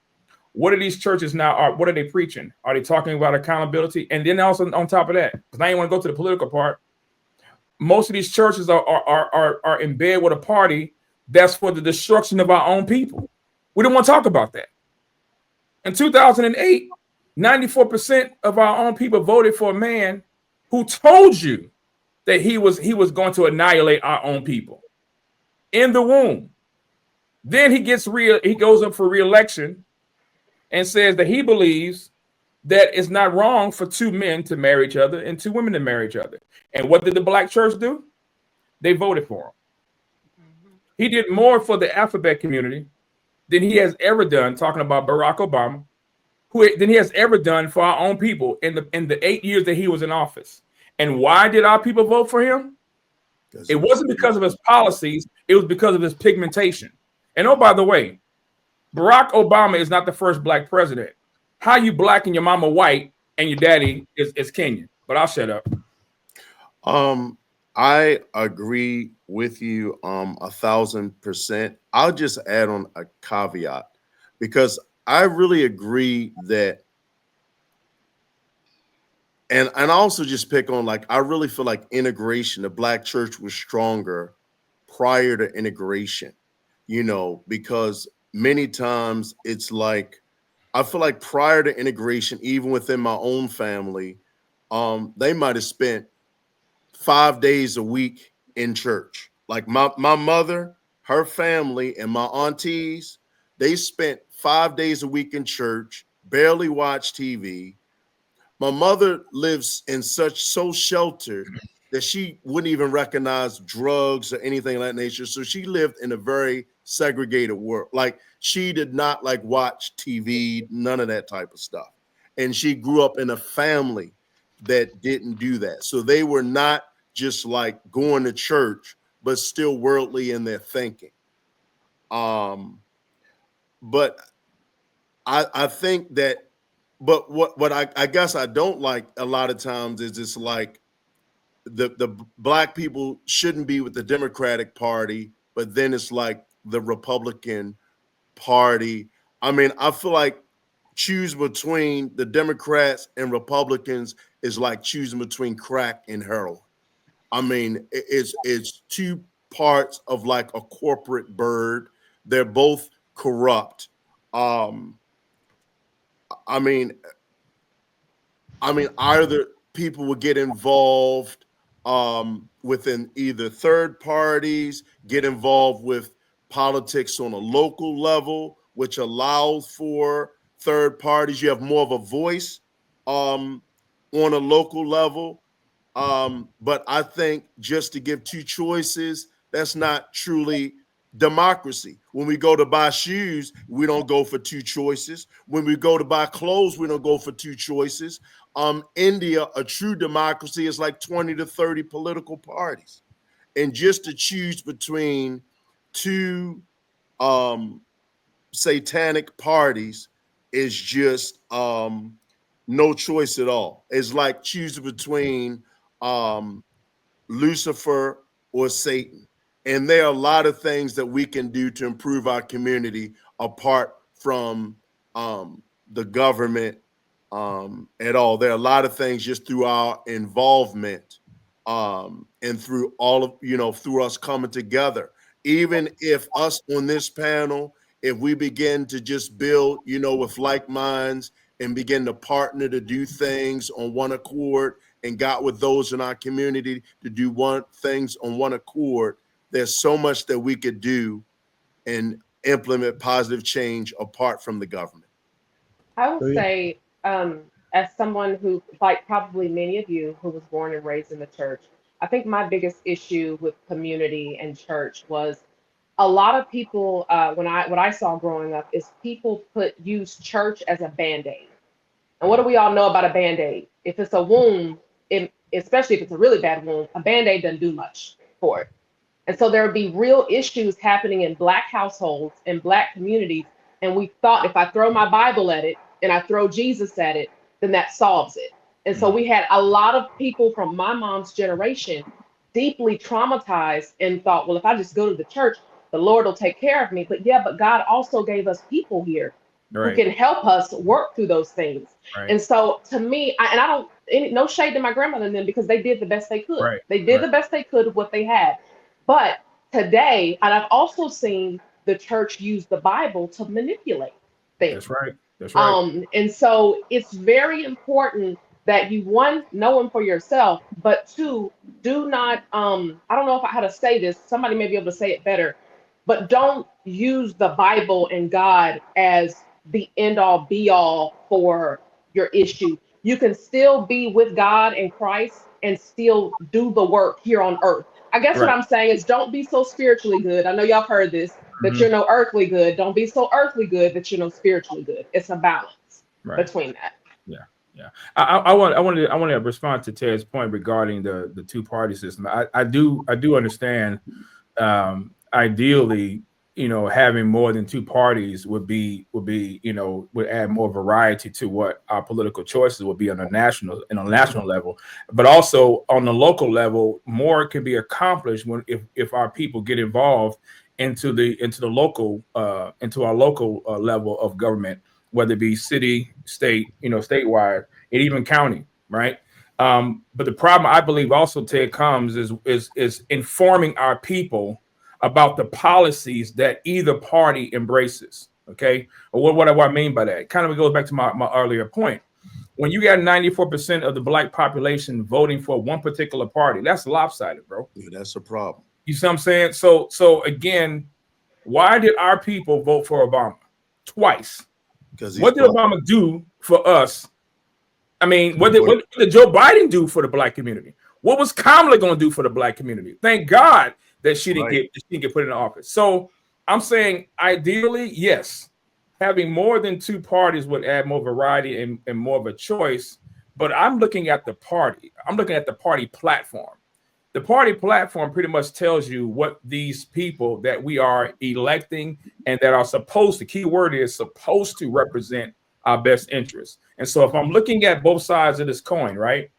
what are these churches now? What are they preaching? Are they talking about accountability? And then also on top of that, because now you want to go to the political part, most of these churches are in bed with a party that's for the destruction of our own people. We don't want to talk about that. In 2008, 94% of our own people voted for a man who told you that he was going to annihilate our own people in the womb. Then he goes up for re-election and says that he believes that it's not wrong for two men to marry each other and two women to marry each other. And what did the Black church do? They voted for him. He did more for the alphabet community than he has ever done, talking about Barack Obama, than he has ever done for our own people in the 8 years that he was in office. And why did our people vote for him? It wasn't because of his policies. It was because of his pigmentation. And oh, by the way, Barack Obama is not the first Black president. How you Black and your mama white and your daddy is Kenyan? But I'll shut up. I agree with you 1,000%. I'll just add on a caveat, because I really agree that, and I also just pick on, like, I really feel like integration, the Black church was stronger prior to integration, you know, because many times it's like, I feel like prior to integration, even within my own family, they might have spent 5 days a week in church. Like my mother, her family, and my aunties, they spent 5 days a week in church, barely watch TV. My mother lives in so sheltered that she wouldn't even recognize drugs or anything of that nature. So she lived in a very segregated world. Like, she did not like watch TV, none of that type of stuff. And she grew up in a family that didn't do that. So they were not just like going to church, but still worldly in their thinking. But I think that, but what I guess I don't like a lot of times is it's like the Black people shouldn't be with the Democratic Party, but then it's like the Republican Party. I mean, I feel like choose between the Democrats and Republicans is like choosing between crack and heroin. I mean, it's two parts of like a corporate bird. They're both corrupt. I mean, either people would get involved within either third parties, get involved with politics on a local level, which allows for third parties. You have more of a voice on a local level. But I think just to give two choices, that's not truly democracy. When we go to buy shoes, we don't go for two choices. When we go to buy clothes, we don't go for two choices. India, a true democracy, is like 20 to 30 political parties. And just to choose between two satanic parties is just no choice at all. It's like choosing between Lucifer or Satan. And there are a lot of things that we can do to improve our community apart from the government at all. There are a lot of things just through our involvement and through all of, through us coming together. Even if us on this panel, if we begin to just build, with like minds and begin to partner to do things on one accord and got with those in our community to do things on one accord, there's so much that we could do and implement positive change apart from the government. I will say, as someone who, like probably many of you who was born and raised in the church, I think my biggest issue with community and church was a lot of people, what I saw growing up is people use church as a band-aid. And what do we all know about a band-aid? If it's a wound, especially if it's a really bad wound, a band-aid doesn't do much for it. And so there would be real issues happening in Black households and Black communities. And we thought if I throw my Bible at it and I throw Jesus at it, then that solves it. And so we had a lot of people from my mom's generation deeply traumatized and thought, well, if I just go to the church, the Lord will take care of me. But God also gave us people here who can help us work through those things. Right. And so to me, I don't, no shade to my grandmother and them, because they did the best they could. Right. They did the best they could with what they had. But today, and I've also seen the church use the Bible to manipulate things. That's right. That's right. And so it's very important that you, one, know him for yourself, but two, do not, I don't know how to say this. Somebody may be able to say it better, but don't use the Bible and God as the end all be all for your issue. You can still be with God and Christ and still do the work here on earth. I guess what I'm saying is don't be so spiritually good. I know y'all heard this, that you're no earthly good. Don't be so earthly good that you're no spiritually good. It's a balance between that. Yeah. Yeah. I want to respond to Ted's point regarding the two-party system. I do understand ideally, having more than two parties would add more variety to what our political choices would be on a national level, but also on the local level, more can be accomplished if our people get involved into our local level of government, whether it be city, state, statewide, and even county, right? But the problem I believe also, Ted, comes is informing our people about the policies that either party embraces. Okay, what do I mean by that? It kind of goes back to my earlier point. When you got 94% of the Black population voting for one particular party, that's lopsided, bro. Yeah, that's a problem. You see what I'm saying? So again, why did our people vote for Obama twice? Because what did Obama do for us? I mean, what did Joe Biden do for the Black community? What was Kamala going to do for the Black community? Thank God that she didn't get put in office. So I'm saying, ideally, yes, having more than two parties would add more variety and more of a choice. But I'm looking at the party. I'm looking at the party platform. The party platform pretty much tells you what these people that we are electing and that are supposed to, key word is supposed to represent our best interests. And so if I'm looking at both sides of this coin, right,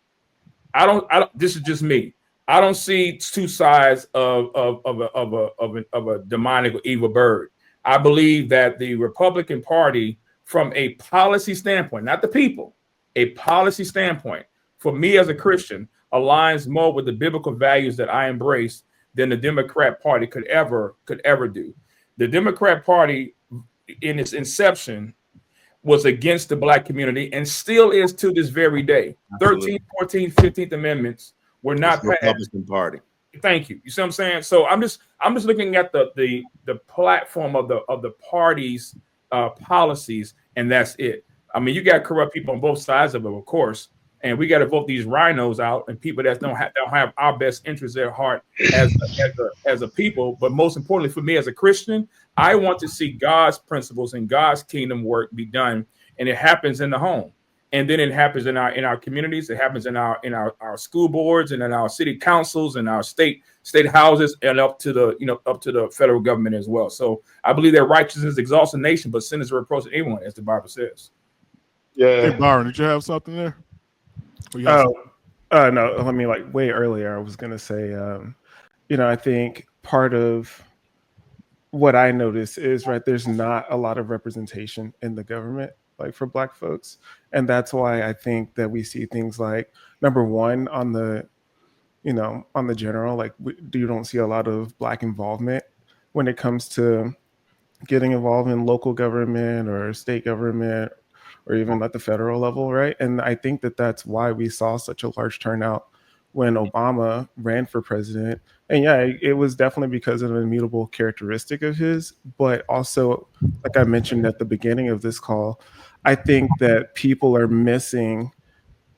I don't, this is just me. I don't see two sides of a demonic or evil bird. I believe that the Republican Party, from a policy standpoint, not the people, a policy standpoint, for me as a Christian, aligns more with the biblical values that I embrace than the Democrat Party could ever do. The Democrat Party, in its inception, was against the Black community and still is to this very day. Absolutely. 13th, 14th, 15th Amendments were not passed. Republican Party. Thank you. You see what I'm saying? So I'm just looking at the platform of the party's policies, and that's it. I mean, you got corrupt people on both sides of it, of course, And we got to vote these rhinos out and people that don't have our best interests at heart as a people. But most importantly for me as a Christian, I want to see God's principles and God's kingdom work be done. And it happens in the home. And then it happens in our communities. It happens in our school boards and in our city councils and our state houses and up to the federal government as well. So I believe that righteousness exalts a nation, but sin is a reproach to anyone, as the Bible says. Hey, Yeah. Byron, did you have something there? No, I mean, like way earlier, I was going to say, I think part of what I notice is, right, there's not a lot of representation in the government, like for Black folks. And that's why I think that we see things like, number one, on the general, like you don't see a lot of Black involvement when it comes to getting involved in local government or state government or even at the federal level, right? And I think that that's why we saw such a large turnout when Obama ran for president. And yeah, it was definitely because of an immutable characteristic of his, but also, like I mentioned at the beginning of this call, I think that people are missing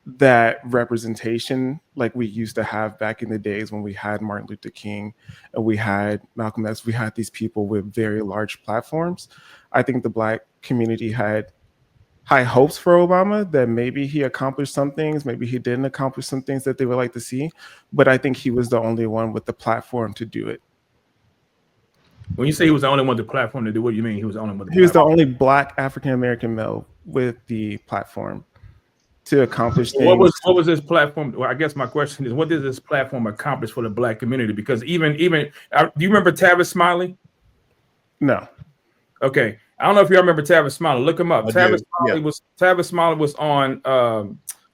that representation like we used to have back in the days when we had Martin Luther King and we had Malcolm X. We had these people with very large platforms. I think the Black community had high hopes for Obama that maybe he accomplished some things, maybe he didn't accomplish some things that they would like to see, but I think he was the only one with the platform to do it. When you say he was the only one with the platform to do, what do you mean he was the only one with the He was the platform? only Black African-American male with the platform to accomplish things. What was this platform? Well, I guess my question is, what did this platform accomplish for the Black community? Because even do you remember Tavis Smiley? No. Okay, I don't know if you remember Tavis Smiley. Look him up. Tavis Smiley was on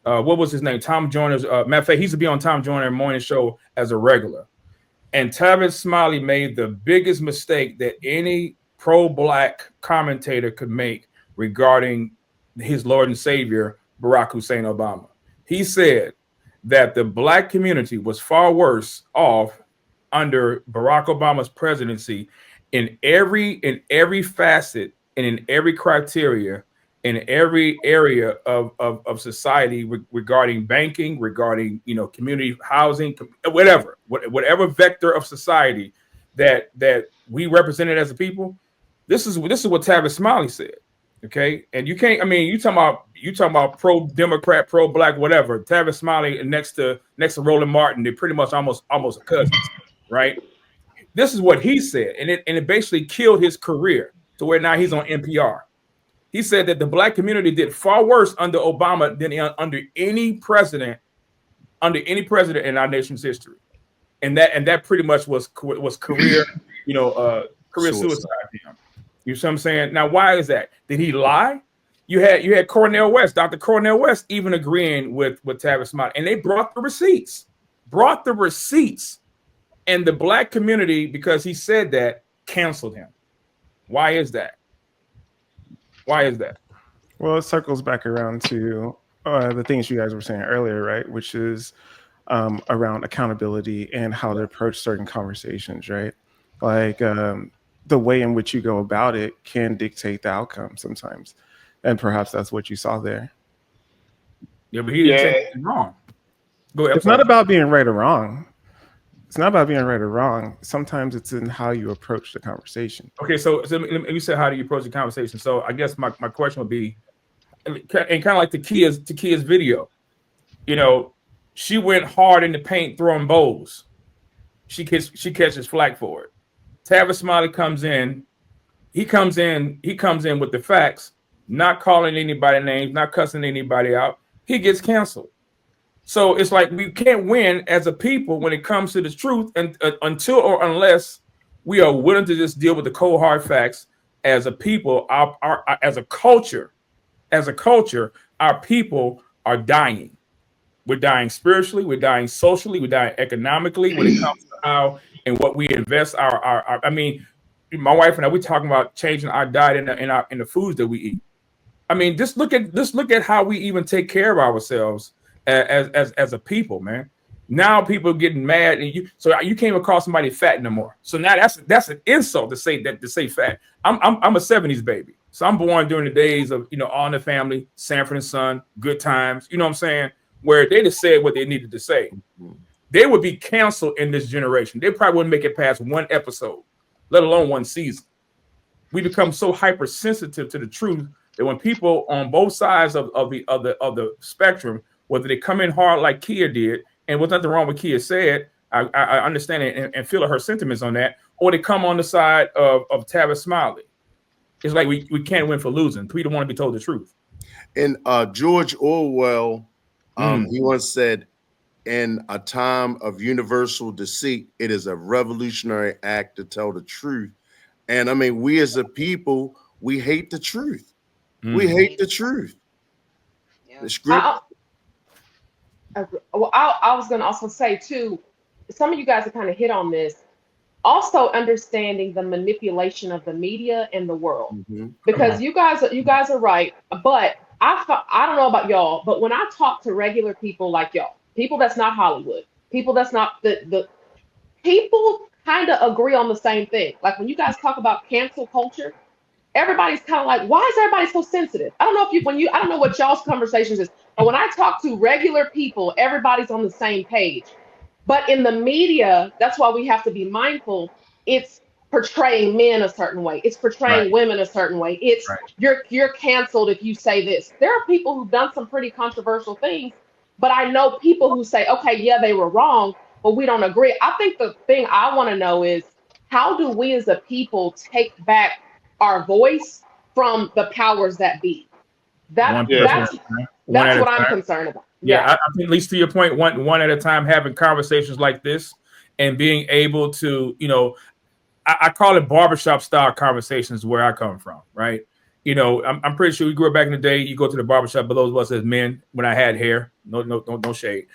what was his name? Tom Joyner's. Matter of fact, he used to be on Tom Joyner's morning show as a regular. And Tavis Smiley made the biggest mistake that any pro-Black commentator could make regarding his Lord and Savior, Barack Hussein Obama. He said that the Black community was far worse off under Barack Obama's presidency in every facet and in every criteria, in every area of society regarding banking, regarding community housing, whatever vector of society that we represented as a people. This is what Tavis Smiley said. Okay, and you can't. I mean, you talking about pro-Democrat, pro-Black, whatever. Tavis Smiley next to Roland Martin, they're pretty much almost cousins, right? This is what he said, and it basically killed his career to where now he's on NPR. He said that the Black community did far worse under Obama than under any president in our nation's history, and that pretty much was career suicide. You see what I'm saying? Now, why is that? Did he lie? You had Cornel West, Dr. Cornel West, even agreeing with Tavis Smiley, and they brought the receipts. And the Black community, because he said that, canceled him. Why is that? Well, it circles back around to the things you guys were saying earlier, right? Which is around accountability and how to approach certain conversations, right? Like the way in which you go about it can dictate the outcome sometimes. And perhaps that's what you saw there. Yeah, but he didn't say anything wrong. Go ahead. It's not about being right or wrong. Sometimes it's in how you approach the conversation. Okay, so you said, how do you approach the conversation? So I guess my question would be, and kind of like Takia's video, she went hard in the paint throwing bowls. She catches flack for it. Tavis Smiley comes in. He comes in with the facts, not calling anybody names, not cussing anybody out. He gets canceled. So it's like we can't win as a people when it comes to the truth, and until or unless we are willing to just deal with the cold hard facts as a people. As a culture, our people are dying. We're dying spiritually. We're dying socially. We're dying economically when it comes to how and what we invest our. I mean, my wife and I, we're talking about changing our diet in the foods that we eat. I mean, just look at how we even take care of ourselves as a people, man. Now people are getting mad, and you can't even call somebody fat no more. So now that's an insult to say fat. I'm a 70s baby, so I'm born during the days of All in the Family, Sanford and Son, Good Times. You know what I'm saying? where they just said what they needed to say, they would be canceled in this generation. They probably wouldn't make it past one episode, let alone one season. We become so hypersensitive to the truth that when people on both sides of the spectrum, whether they come in hard like Kia did, and with nothing wrong with Kia said, I understand it and feel her sentiments on that, or they come on the side of Tavis Smiley. It's like we can't win for losing. We don't want to be told the truth. And George Orwell, he once said, in a time of universal deceit, it is a revolutionary act to tell the truth. And I mean, we as a people, we hate the truth. We hate the truth. Yeah. The script. I was going to also say too, some of you guys have kind of hit on this. Also understanding the manipulation of the media and the world, because you guys are right. But I don't know about y'all, but when I talk to regular people like y'all, people that's not Hollywood, people that's not the people kind of agree on the same thing. Like when you guys talk about cancel culture, everybody's kind of like, why is everybody so sensitive? I don't know if I don't know what y'all's conversations is, but when I talk to regular people, everybody's on the same page. But in the media, that's why we have to be mindful. It's portraying men a certain way. It's portraying women a certain way. It's you're canceled if you say this. There are people who've done some pretty controversial things, but I know people who say, okay, yeah, they were wrong, but we don't agree. I think the thing I want to know is, how do we as a people take back our voice from the powers that be? That's what I'm concerned about. Yeah, I think, at least to your point, one at a time, having conversations like this and being able to, I call it barbershop style conversations where I come from, right? I'm pretty sure we grew up back in the day. You go to the barbershop, but those of us as men, when I had hair, no shade,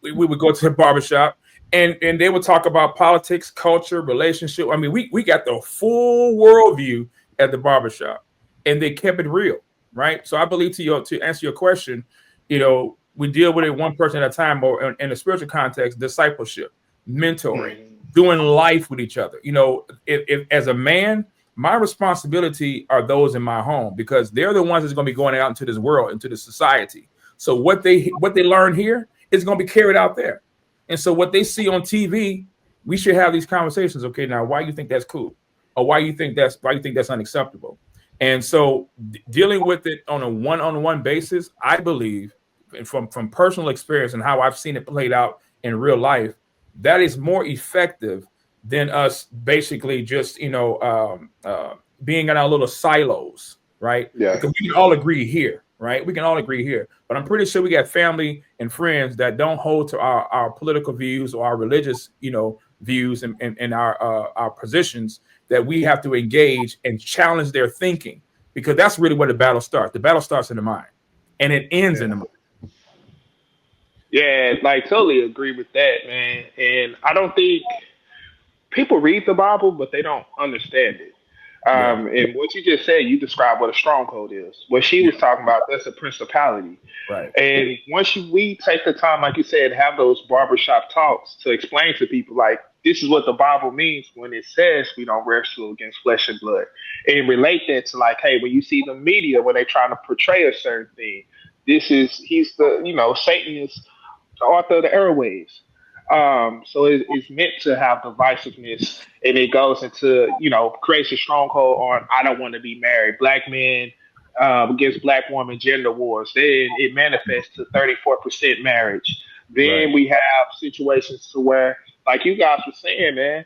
we would go to the barbershop and they would talk about politics, culture, relationship. I mean, we got the full worldview at the barbershop, and they kept it real, right? So I believe to answer your question, we deal with it one person at a time, or in a spiritual context, discipleship, mentoring, doing life with each other. If as a man, my responsibility are those in my home, because they're the ones that's going to be going out into this world, into the society. So what they learn here is going to be carried out there. And so what they see on TV, we should have these conversations. Okay, now why you think that's cool, or why you think that's unacceptable? And so dealing with it on a one-on-one basis, I believe, and from personal experience and how I've seen it played out in real life, that is more effective than us basically just being in our little silos, right? Yeah. Because we can all agree here, right? We can all agree here, but I'm pretty sure we got family and friends that don't hold to our political views or our religious views and our positions, that we have to engage and challenge their thinking, because that's really where the battle starts. The battle starts in the mind, and it ends in the mind. Yeah, totally agree with that, man. And I don't think people read the Bible, but they don't understand it. And what you just said, you described what a stronghold is. What she was talking about, that's a principality. Right. And once we take the time, like you said, have those barbershop talks to explain to people, like, this is what the Bible means when it says we don't wrestle against flesh and blood. And relate that to, like, hey, when you see the media, when they're trying to portray a certain thing, he's the, Satan is the author of the airwaves. So it's meant to have divisiveness, and it goes into, creates a stronghold on, I don't want to be married. Black men against black women, gender wars. Then it manifests to 34% marriage. Then we have situations to where, like you guys were saying, man,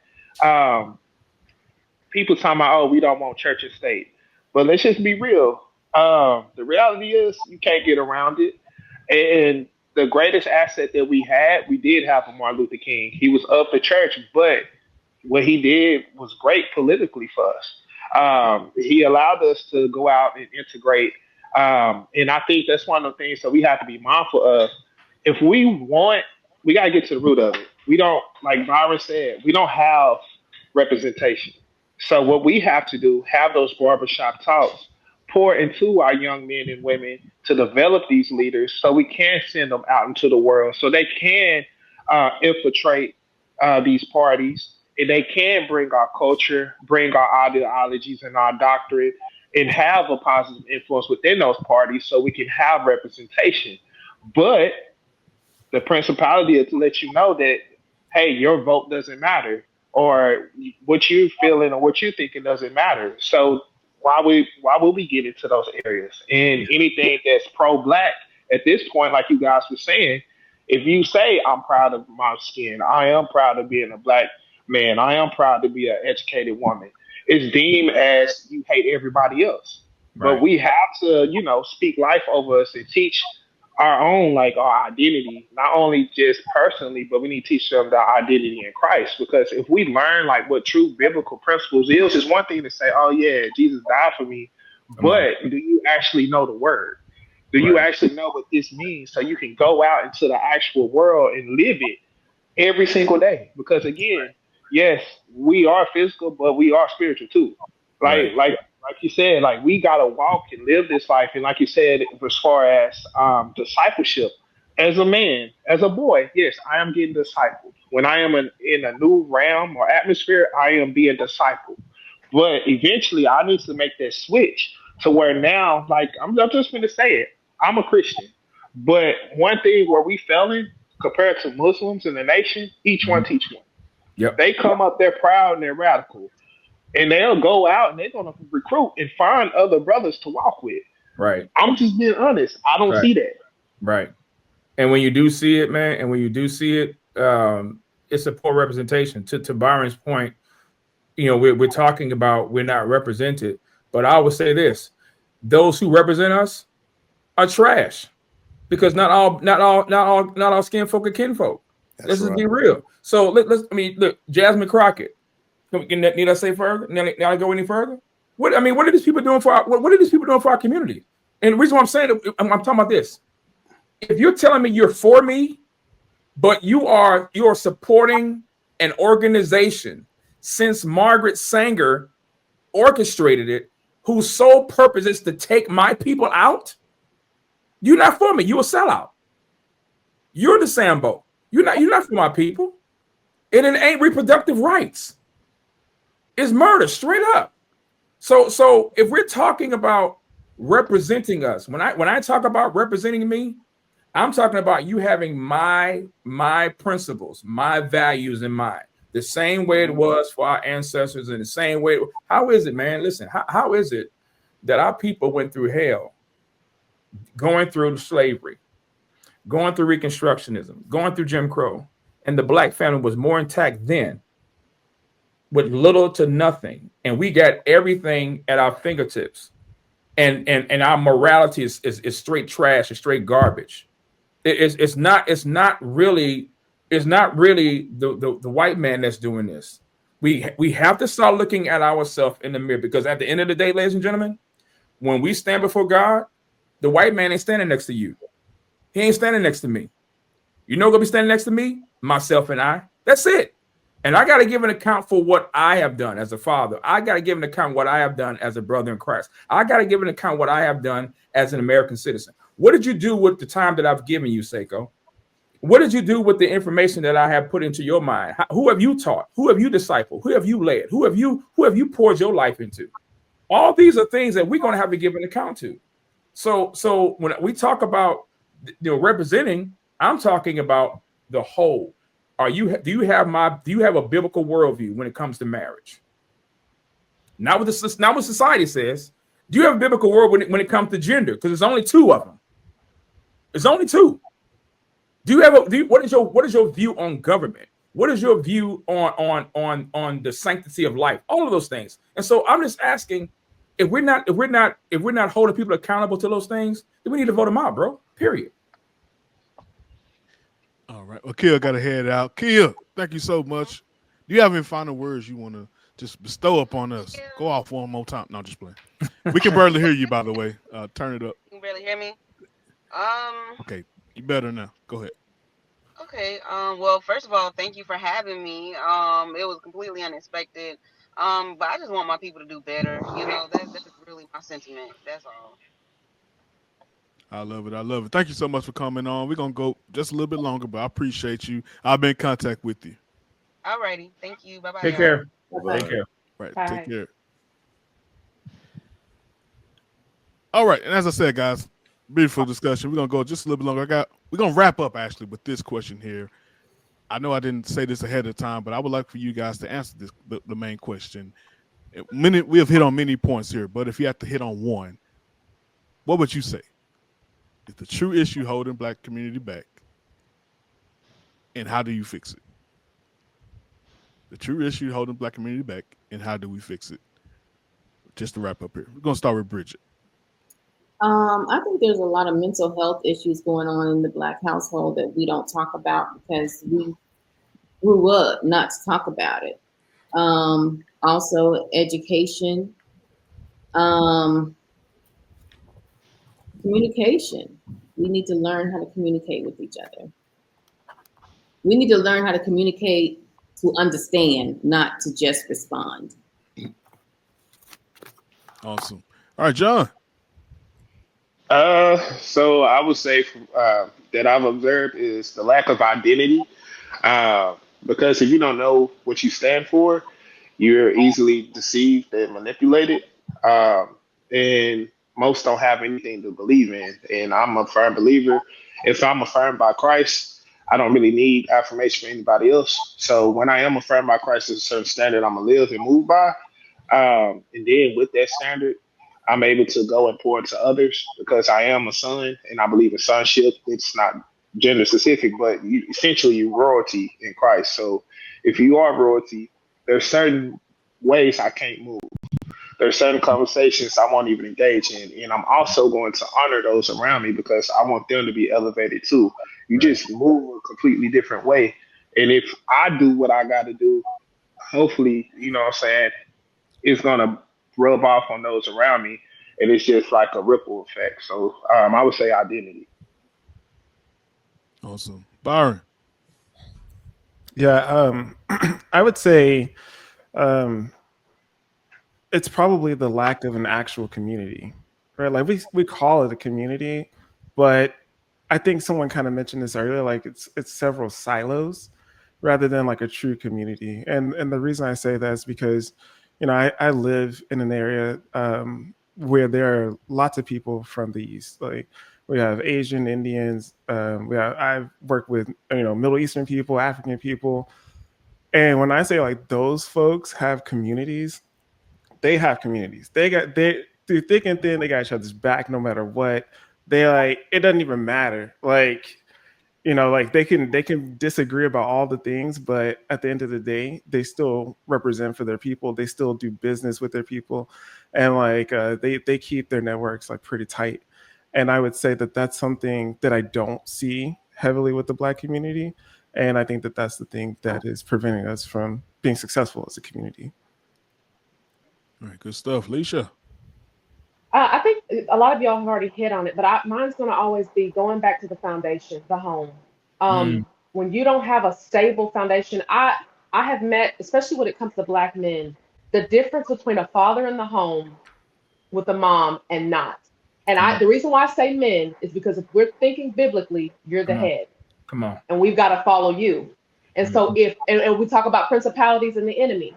people talking about, oh, we don't want church and state. But let's just be real. The reality is you can't get around it. And the greatest asset that we did have a Martin Luther King. He was of the church, but what he did was great politically for us. He allowed us to go out and integrate. And I think that's one of the things that we have to be mindful of. If we want, we got to get to the root of it. We don't, like Byron said, we don't have representation. So what we have to do, have those barbershop talks, pour into our young men and women to develop these leaders so we can send them out into the world so they can infiltrate these parties, and they can bring our culture, bring our ideologies and our doctrine, and have a positive influence within those parties so we can have representation. But The principality is to let you know that, hey, your vote doesn't matter, or what you feeling or what you thinking doesn't matter. So why would we get into those areas? And anything that's pro-black at this point, like you guys were saying, if you say I'm proud of my skin, I am proud of being a black man, I am proud to be an educated woman, it's deemed as you hate everybody else. But Right. we have to, speak life over us and teach our own, like, our identity, not only just personally, but we need to teach them the identity in Christ. Because if we learn like what true biblical principles is, it's one thing to say, oh yeah, Jesus died for me, Come on. but do you actually know the word? Do you Right. actually know what this means so you can go out into the actual world and live it every single day? Because again, yes, we are physical, but we are spiritual too. Right. Like you said, like we gotta walk and live this life. And like you said, as far as discipleship, as a man, as a boy, yes, I am getting discipled. When I am in a new realm or atmosphere, I am being discipled. But eventually, I need to make that switch to where now, like I'm just going to say it, I'm a Christian. But one thing where we fell in compared to Muslims in the nation, each one Mhm. teach one. Yep. They come up, they're proud and they're radical, and they'll go out and they're gonna recruit and find other brothers to walk with. Right. I'm just being honest. I don't Right. see that. Right. And when you do see it, man, it's a poor representation. To Byron's point, we're talking about we're not represented. But I would say this: those who represent us are trash because not all skin folk are kinfolk. That's Let's just right. be real. So look, Jasmine Crockett. Need I say further? Need I go any further? What are these people doing for what are these people doing for our community? And the reason why I'm saying it, I'm talking about this. If you're telling me you're for me, but you're supporting an organization since Margaret Sanger orchestrated it, whose sole purpose is to take my people out, you're not for me. You're a sellout. You're the Sambo. You're not for my people. And it ain't reproductive rights. It's murder, straight up. So if we're talking about representing us, when I talk about representing me, I'm talking about you having my principles, my values in mind, the same way it was for our ancestors, in the same way. How is it, man? Listen, how is it that our people went through hell, going through slavery, going through Reconstructionism, going through Jim Crow, and the black family was more intact then with little to nothing, and we got everything at our fingertips, and our morality is straight trash, it's straight garbage. It's not really the white man that's doing this. We have to start looking at ourselves in the mirror, because at the end of the day, ladies and gentlemen, when we stand before God, the white man ain't standing next to you. He ain't standing next to me. You know who's gonna be standing next to me? Myself and I. That's it. And I got to give an account for what I have done as a father. I got to give an account what I have done as a brother in Christ. I got to give an account what I have done as an American citizen. What did you do with the time that I've given you, Seiko? What did you do with the information that I have put into your mind? Who have you taught? Who have you discipled? Who have you led? Who have you poured your life into? All these are things that we're going to have to give an account to. So when we talk about representing, I'm talking about the whole. Do you have a biblical worldview when it comes to marriage? Not what society says. Do you have a biblical world when it comes to gender? Because there's only two of them. There's only two. What is your view on government? What is your view on the sanctity of life? All of those things. And so I'm just asking, if we're not holding people accountable to those things, then we need to vote them out, bro. Period. All right. Well, Kia got to head out. Kia, thank you so much. Do you have any final words you want to just bestow upon us? Go off one more time. No, just playing. We can barely hear you, by the way. Turn it up. You can barely hear me. Okay, you better now. Go ahead. Okay. Well, first of all, thank you for having me. It was completely unexpected. But I just want my people to do better. That's really my sentiment. That's all. I love it. I love it. Thank you so much for coming on. We're going to go just a little bit longer, but I appreciate you. I'll be in contact with you. Alrighty. Thank you. Bye bye. Take care. Bye-bye. Take care. Right. Bye. Take care. All right. And as I said, guys, Beautiful discussion. We're gonna go just a little bit longer. We're gonna wrap up actually with this question here. I know I didn't say this ahead of time, but I would like for you guys to answer this the main question. We have hit on many points here, but if you have to hit on one, what would you say is the true issue holding Black community back, and how do you fix it? The true issue holding Black community back, and how do we fix it? Just to wrap up here, we're gonna start with Bridget. I think there's a lot of mental health issues going on in the Black household that we don't talk about because we grew up not to talk about it. Also, education, communication. We need to learn how to communicate with each other. We need to learn how to communicate to understand, not to just respond. Awesome. All right, John. So I would say that I've observed is the lack of identity. Because if you don't know what you stand for, you're easily deceived and manipulated. And most don't have anything to believe in. And I'm a firm believer. If I'm affirmed by Christ, I don't really need affirmation from anybody else. So when I am affirmed by Christ, there's a certain standard I'm gonna live and move by. And then with that standard, I'm able to go and pour into others because I am a son and I believe in sonship. It's not gender specific, but essentially you royalty in Christ. So if you are royalty, there's certain ways I can't move. There's certain conversations I won't even engage in. And I'm also going to honor those around me because I want them to be elevated too. You just move a completely different way. And if I do what I got to do, hopefully, you know what I'm saying, it's going to rub off on those around me. And it's just like a ripple effect. So I would say identity. Awesome. Byron. Yeah, I would say it's probably the lack of an actual community, right? Like we call it a community, but I think someone kind of mentioned this earlier. Like it's several silos rather than like a true community. And the reason I say that is because, I live in an area where there are lots of people from the East. Like we have Asian, Indians. I've worked with Middle Eastern people, African people, and when I say like those folks have communities, they have communities. They through thick and thin, they got each other's back no matter what. They like it doesn't even matter. Like like they can disagree about all the things, but at the end of the day, they still represent for their people. They still do business with their people, and like they keep their networks like pretty tight. And I would say that that's something that I don't see heavily with the Black community, and I think that that's the thing that is preventing us from being successful as a community. All right, good stuff. Leisha. I think a lot of y'all have already hit on it, but mine's going to always be going back to the foundation, the home. Mm. When you don't have a stable foundation, I have met, especially when it comes to Black men, the difference between a father in the home with a mom and not. And Come on. the reason why I say men is because if we're thinking biblically, you're the Come on. head, Come on. and we've got to follow you. And so and we talk about principalities and the enemy.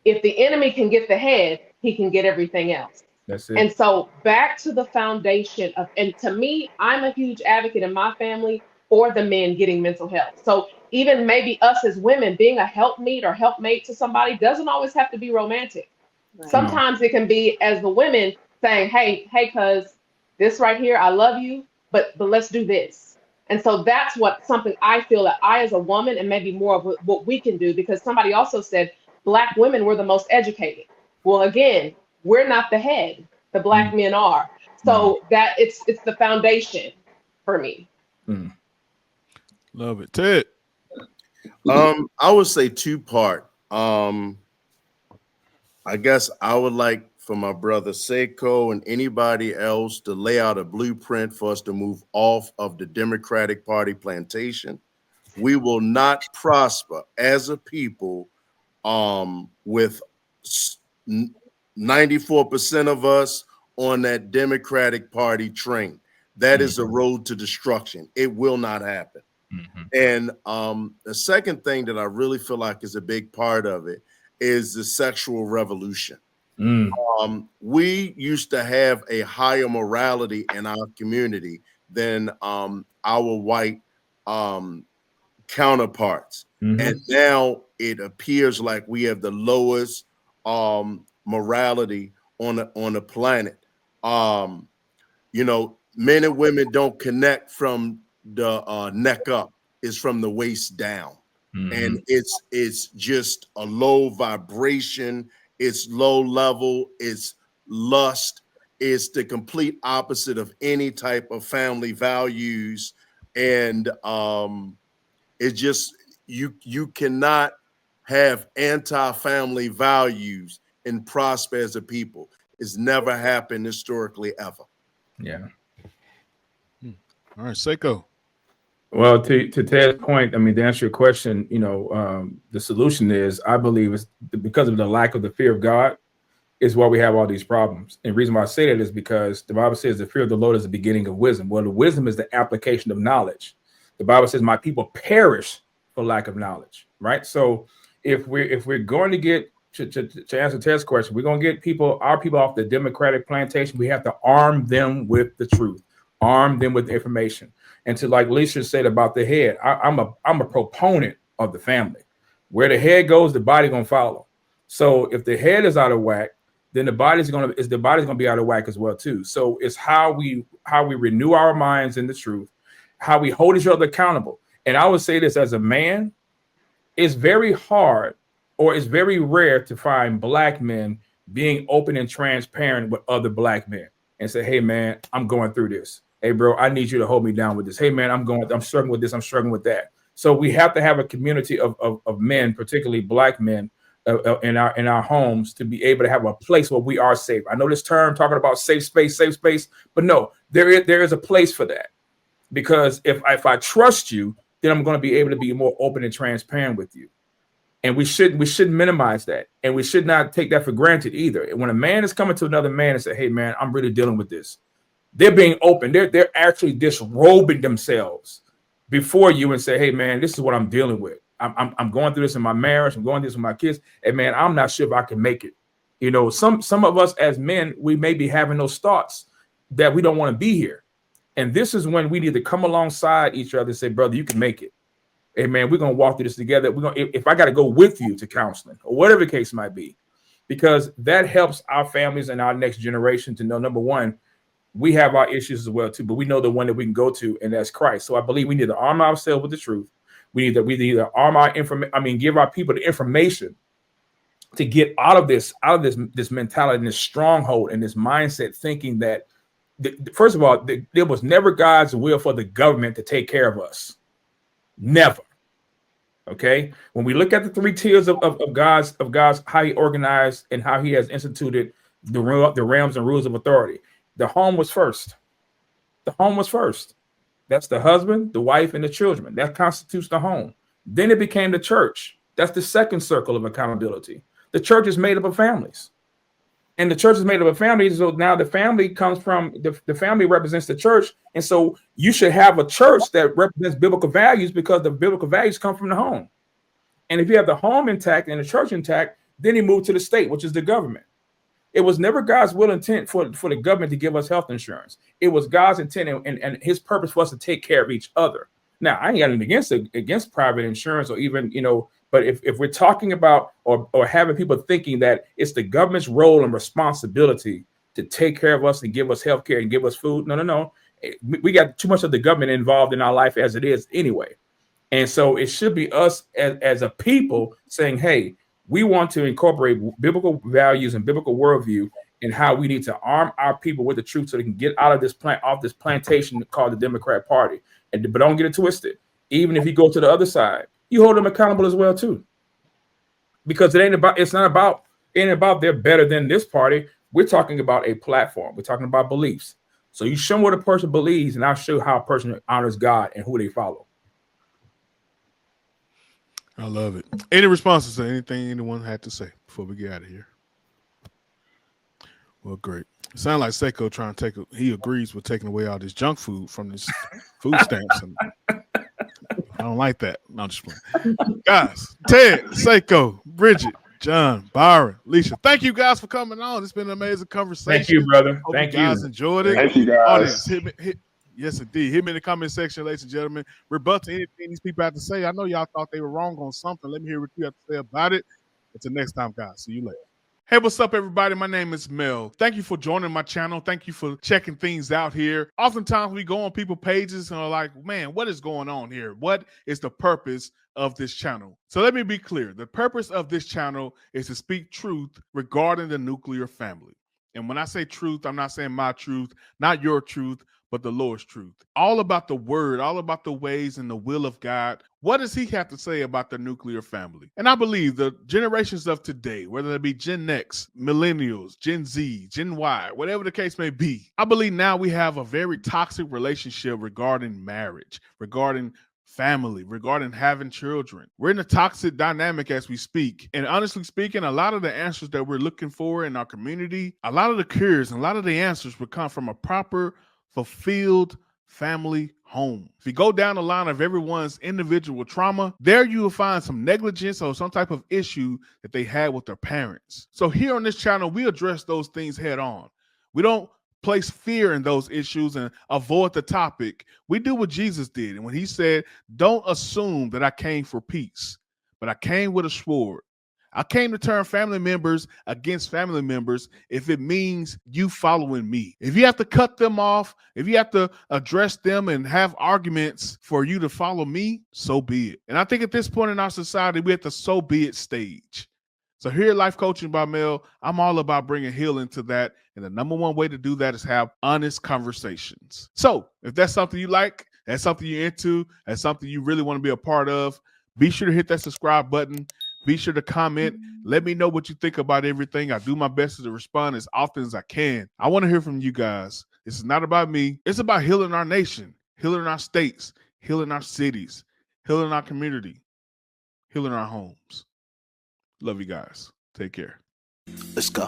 If the enemy can get the head, he can get everything else. That's it. And so back to the foundation of, and to me, I'm a huge advocate in my family for the men getting mental health. So even maybe us as women being a helpmeet or helpmate to somebody doesn't always have to be romantic. Right. Sometimes it can be as the women saying, hey, cuz this right here, I love you, but let's do this. And so that's something I feel that I as a woman and maybe more of what we can do, because somebody also said Black women were the most educated. Well, again, we're not the head. The Black men are. So that it's the foundation for me. Love it. Ted. I would say two-part. I guess I would like for my brother Seiko and anybody else to lay out a blueprint for us to move off of the Democratic Party plantation. We will not prosper as a people with 94% of us on that Democratic Party train. That is a road to destruction. It will not happen. And the second thing that I really feel like is a big part of it is the sexual revolution. Mm. We used to have a higher morality in our community than our white counterparts. Mm-hmm. And now it appears like we have the lowest morality on the planet. You know, men and women don't connect from the neck up; it's from the waist down, and it's just a low vibration. It's low level. It's lust. It's the complete opposite of any type of family values, and it's just you cannot have anti-family values and prosper as a people. It's never happened historically ever. Yeah. All right, Seiko. Well, to Ted's point, I mean, to answer your question, the solution is, I believe, is because of the lack of the fear of God is why we have all these problems. And the reason why I say that is because the Bible says the fear of the Lord is the beginning of wisdom. Well, the wisdom is the application of knowledge. The Bible says, "My people perish for lack of knowledge." Right. So if we're going to get to answer Ted's question, we're going to get our people off the Democratic plantation. We have to arm them with the truth, arm them with the information. And to, like Lisa said about the head, I'm a proponent of the family. Where the head goes, the body gonna follow. So if the head is out of whack, then the body's gonna be out of whack as well too. So it's how we renew our minds in the truth, how we hold each other accountable. And I would say this as a man, it's very hard, or it's very rare to find black men being open and transparent with other black men and say, "Hey man, I'm going through this. Hey bro, I need you to hold me down with this. Hey man, I'm struggling with this. I'm struggling with that." So we have to have a community of men, particularly black men, in our homes, to be able to have a place where we are safe. I know this term talking about safe space, but no, there is a place for that. Because if I trust you, then I'm going to be able to be more open and transparent with you. And we shouldn't minimize that, and we should not take that for granted either. When a man is coming to another man and say, "Hey man, I'm really dealing with this," they're being open. They're actually disrobing themselves before you and say, "Hey man, this is what I'm dealing with. I'm going through this in my marriage. I'm going through this with my kids. And man, I'm not sure if I can make it." Some of us as men, we may be having those thoughts that we don't want to be here. And this is when we need to come alongside each other and say, "Brother, you can make it. Hey man, we're gonna walk through this together. If I got to go with you to counseling or whatever the case might be," because that helps our families and our next generation to know, number one, we have our issues as well too, but we know the one that we can go to, and that's Christ. So I believe we need to arm ourselves with the truth. We need to arm our give our people the information to get out of this mentality and this stronghold and this mindset, thinking that first of all, there was never God's will for the government to take care of us. Never. Okay. When we look at the three tiers of God's how he organized and how he has instituted the realms and rules of authority, the home was first. The home was first. That's the husband, the wife, and the children. That constitutes the home. Then it became the church. That's the second circle of accountability. The church is made up of families. And the church is made up of families. So now the family comes from the family represents the church. And so you should have a church that represents biblical values, because the biblical values come from the home. And if you have the home intact and the church intact, then you move to the state, which is the government. It was never God's will intent for the government to give us health insurance. It was God's intent and his purpose for us to take care of each other. Now, I ain't got anything against private insurance or even, but if we're talking about or having people thinking that it's the government's role and responsibility to take care of us and give us health care and give us food, no. We got too much of the government involved in our life as it is anyway. And so it should be us as a people saying, "Hey, we want to incorporate biblical values and biblical worldview and how we need to arm our people with the truth so they can get out of this plantation called the Democrat Party." But don't get it twisted. Even if you go to the other side, you hold them accountable as well too. Because it's not about they're better than this party. We're talking about a platform. We're talking about beliefs. So you show what a person believes, and I'll show you how a person honors God and who they follow. I love it. Any responses to anything anyone had to say before we get out of here? Well, great. It sounds like Seiko he agrees with taking away all this junk food from this food stamps. And I don't like that. No, I'm just playing. Guys, Ted, Seiko, Bridget, John, Byron, Alicia, thank you guys for coming on. It's been an amazing conversation. Thank you, brother. Hope Thank you guys you. enjoyed it. Thank you, guys. Audience, yes, indeed. Hit me in the comment section, ladies and gentlemen. Rebut to anything these people have to say. I know y'all thought they were wrong on something. Let me hear what you have to say about it. Until next time, guys. See you later. Hey, what's up, everybody? My name is Mel. Thank you for joining my channel. Thank you for checking things out here. Oftentimes, we go on people's pages and are like, man, what is going on here? What is the purpose of this channel? So let me be clear. The purpose of this channel is to speak truth regarding the nuclear family. And when I say truth, I'm not saying my truth, not your truth, but the Lord's truth. All about the word, all about the ways and the will of God. What does he have to say about the nuclear family? And I believe the generations of today, whether it be Gen X, millennials, Gen Z, Gen Y, whatever the case may be, I believe now we have a very toxic relationship regarding marriage, regarding family, regarding having children. We're in a toxic dynamic as we speak. And honestly speaking, a lot of the answers that we're looking for in our community, a lot of the cures and a lot of the answers would come from a proper, fulfilled family home. If you go down the line of everyone's individual trauma, there you will find some negligence or some type of issue that they had with their parents. So here on this channel, we address those things head on. We don't place fear in those issues and avoid the topic. We do what Jesus did. And when he said, don't assume that I came for peace, but I came with a sword. I came to turn family members against family members if it means you following me. If you have to cut them off, if you have to address them and have arguments for you to follow me, so be it. And I think at this point in our society, we're at the so be it stage. So here at Life Coaching by Mel, I'm all about bringing healing to that. And the number one way to do that is have honest conversations. So if that's something you like, that's something you're into, that's something you really want to be a part of, be sure to hit that subscribe button. Be sure to comment. Let me know what you think about everything. I do my best to respond as often as I can. I want to hear from you guys. This is not about me. It's about healing our nation, healing our states, healing our cities, healing our community, healing our homes. Love you guys. Take care. Let's go.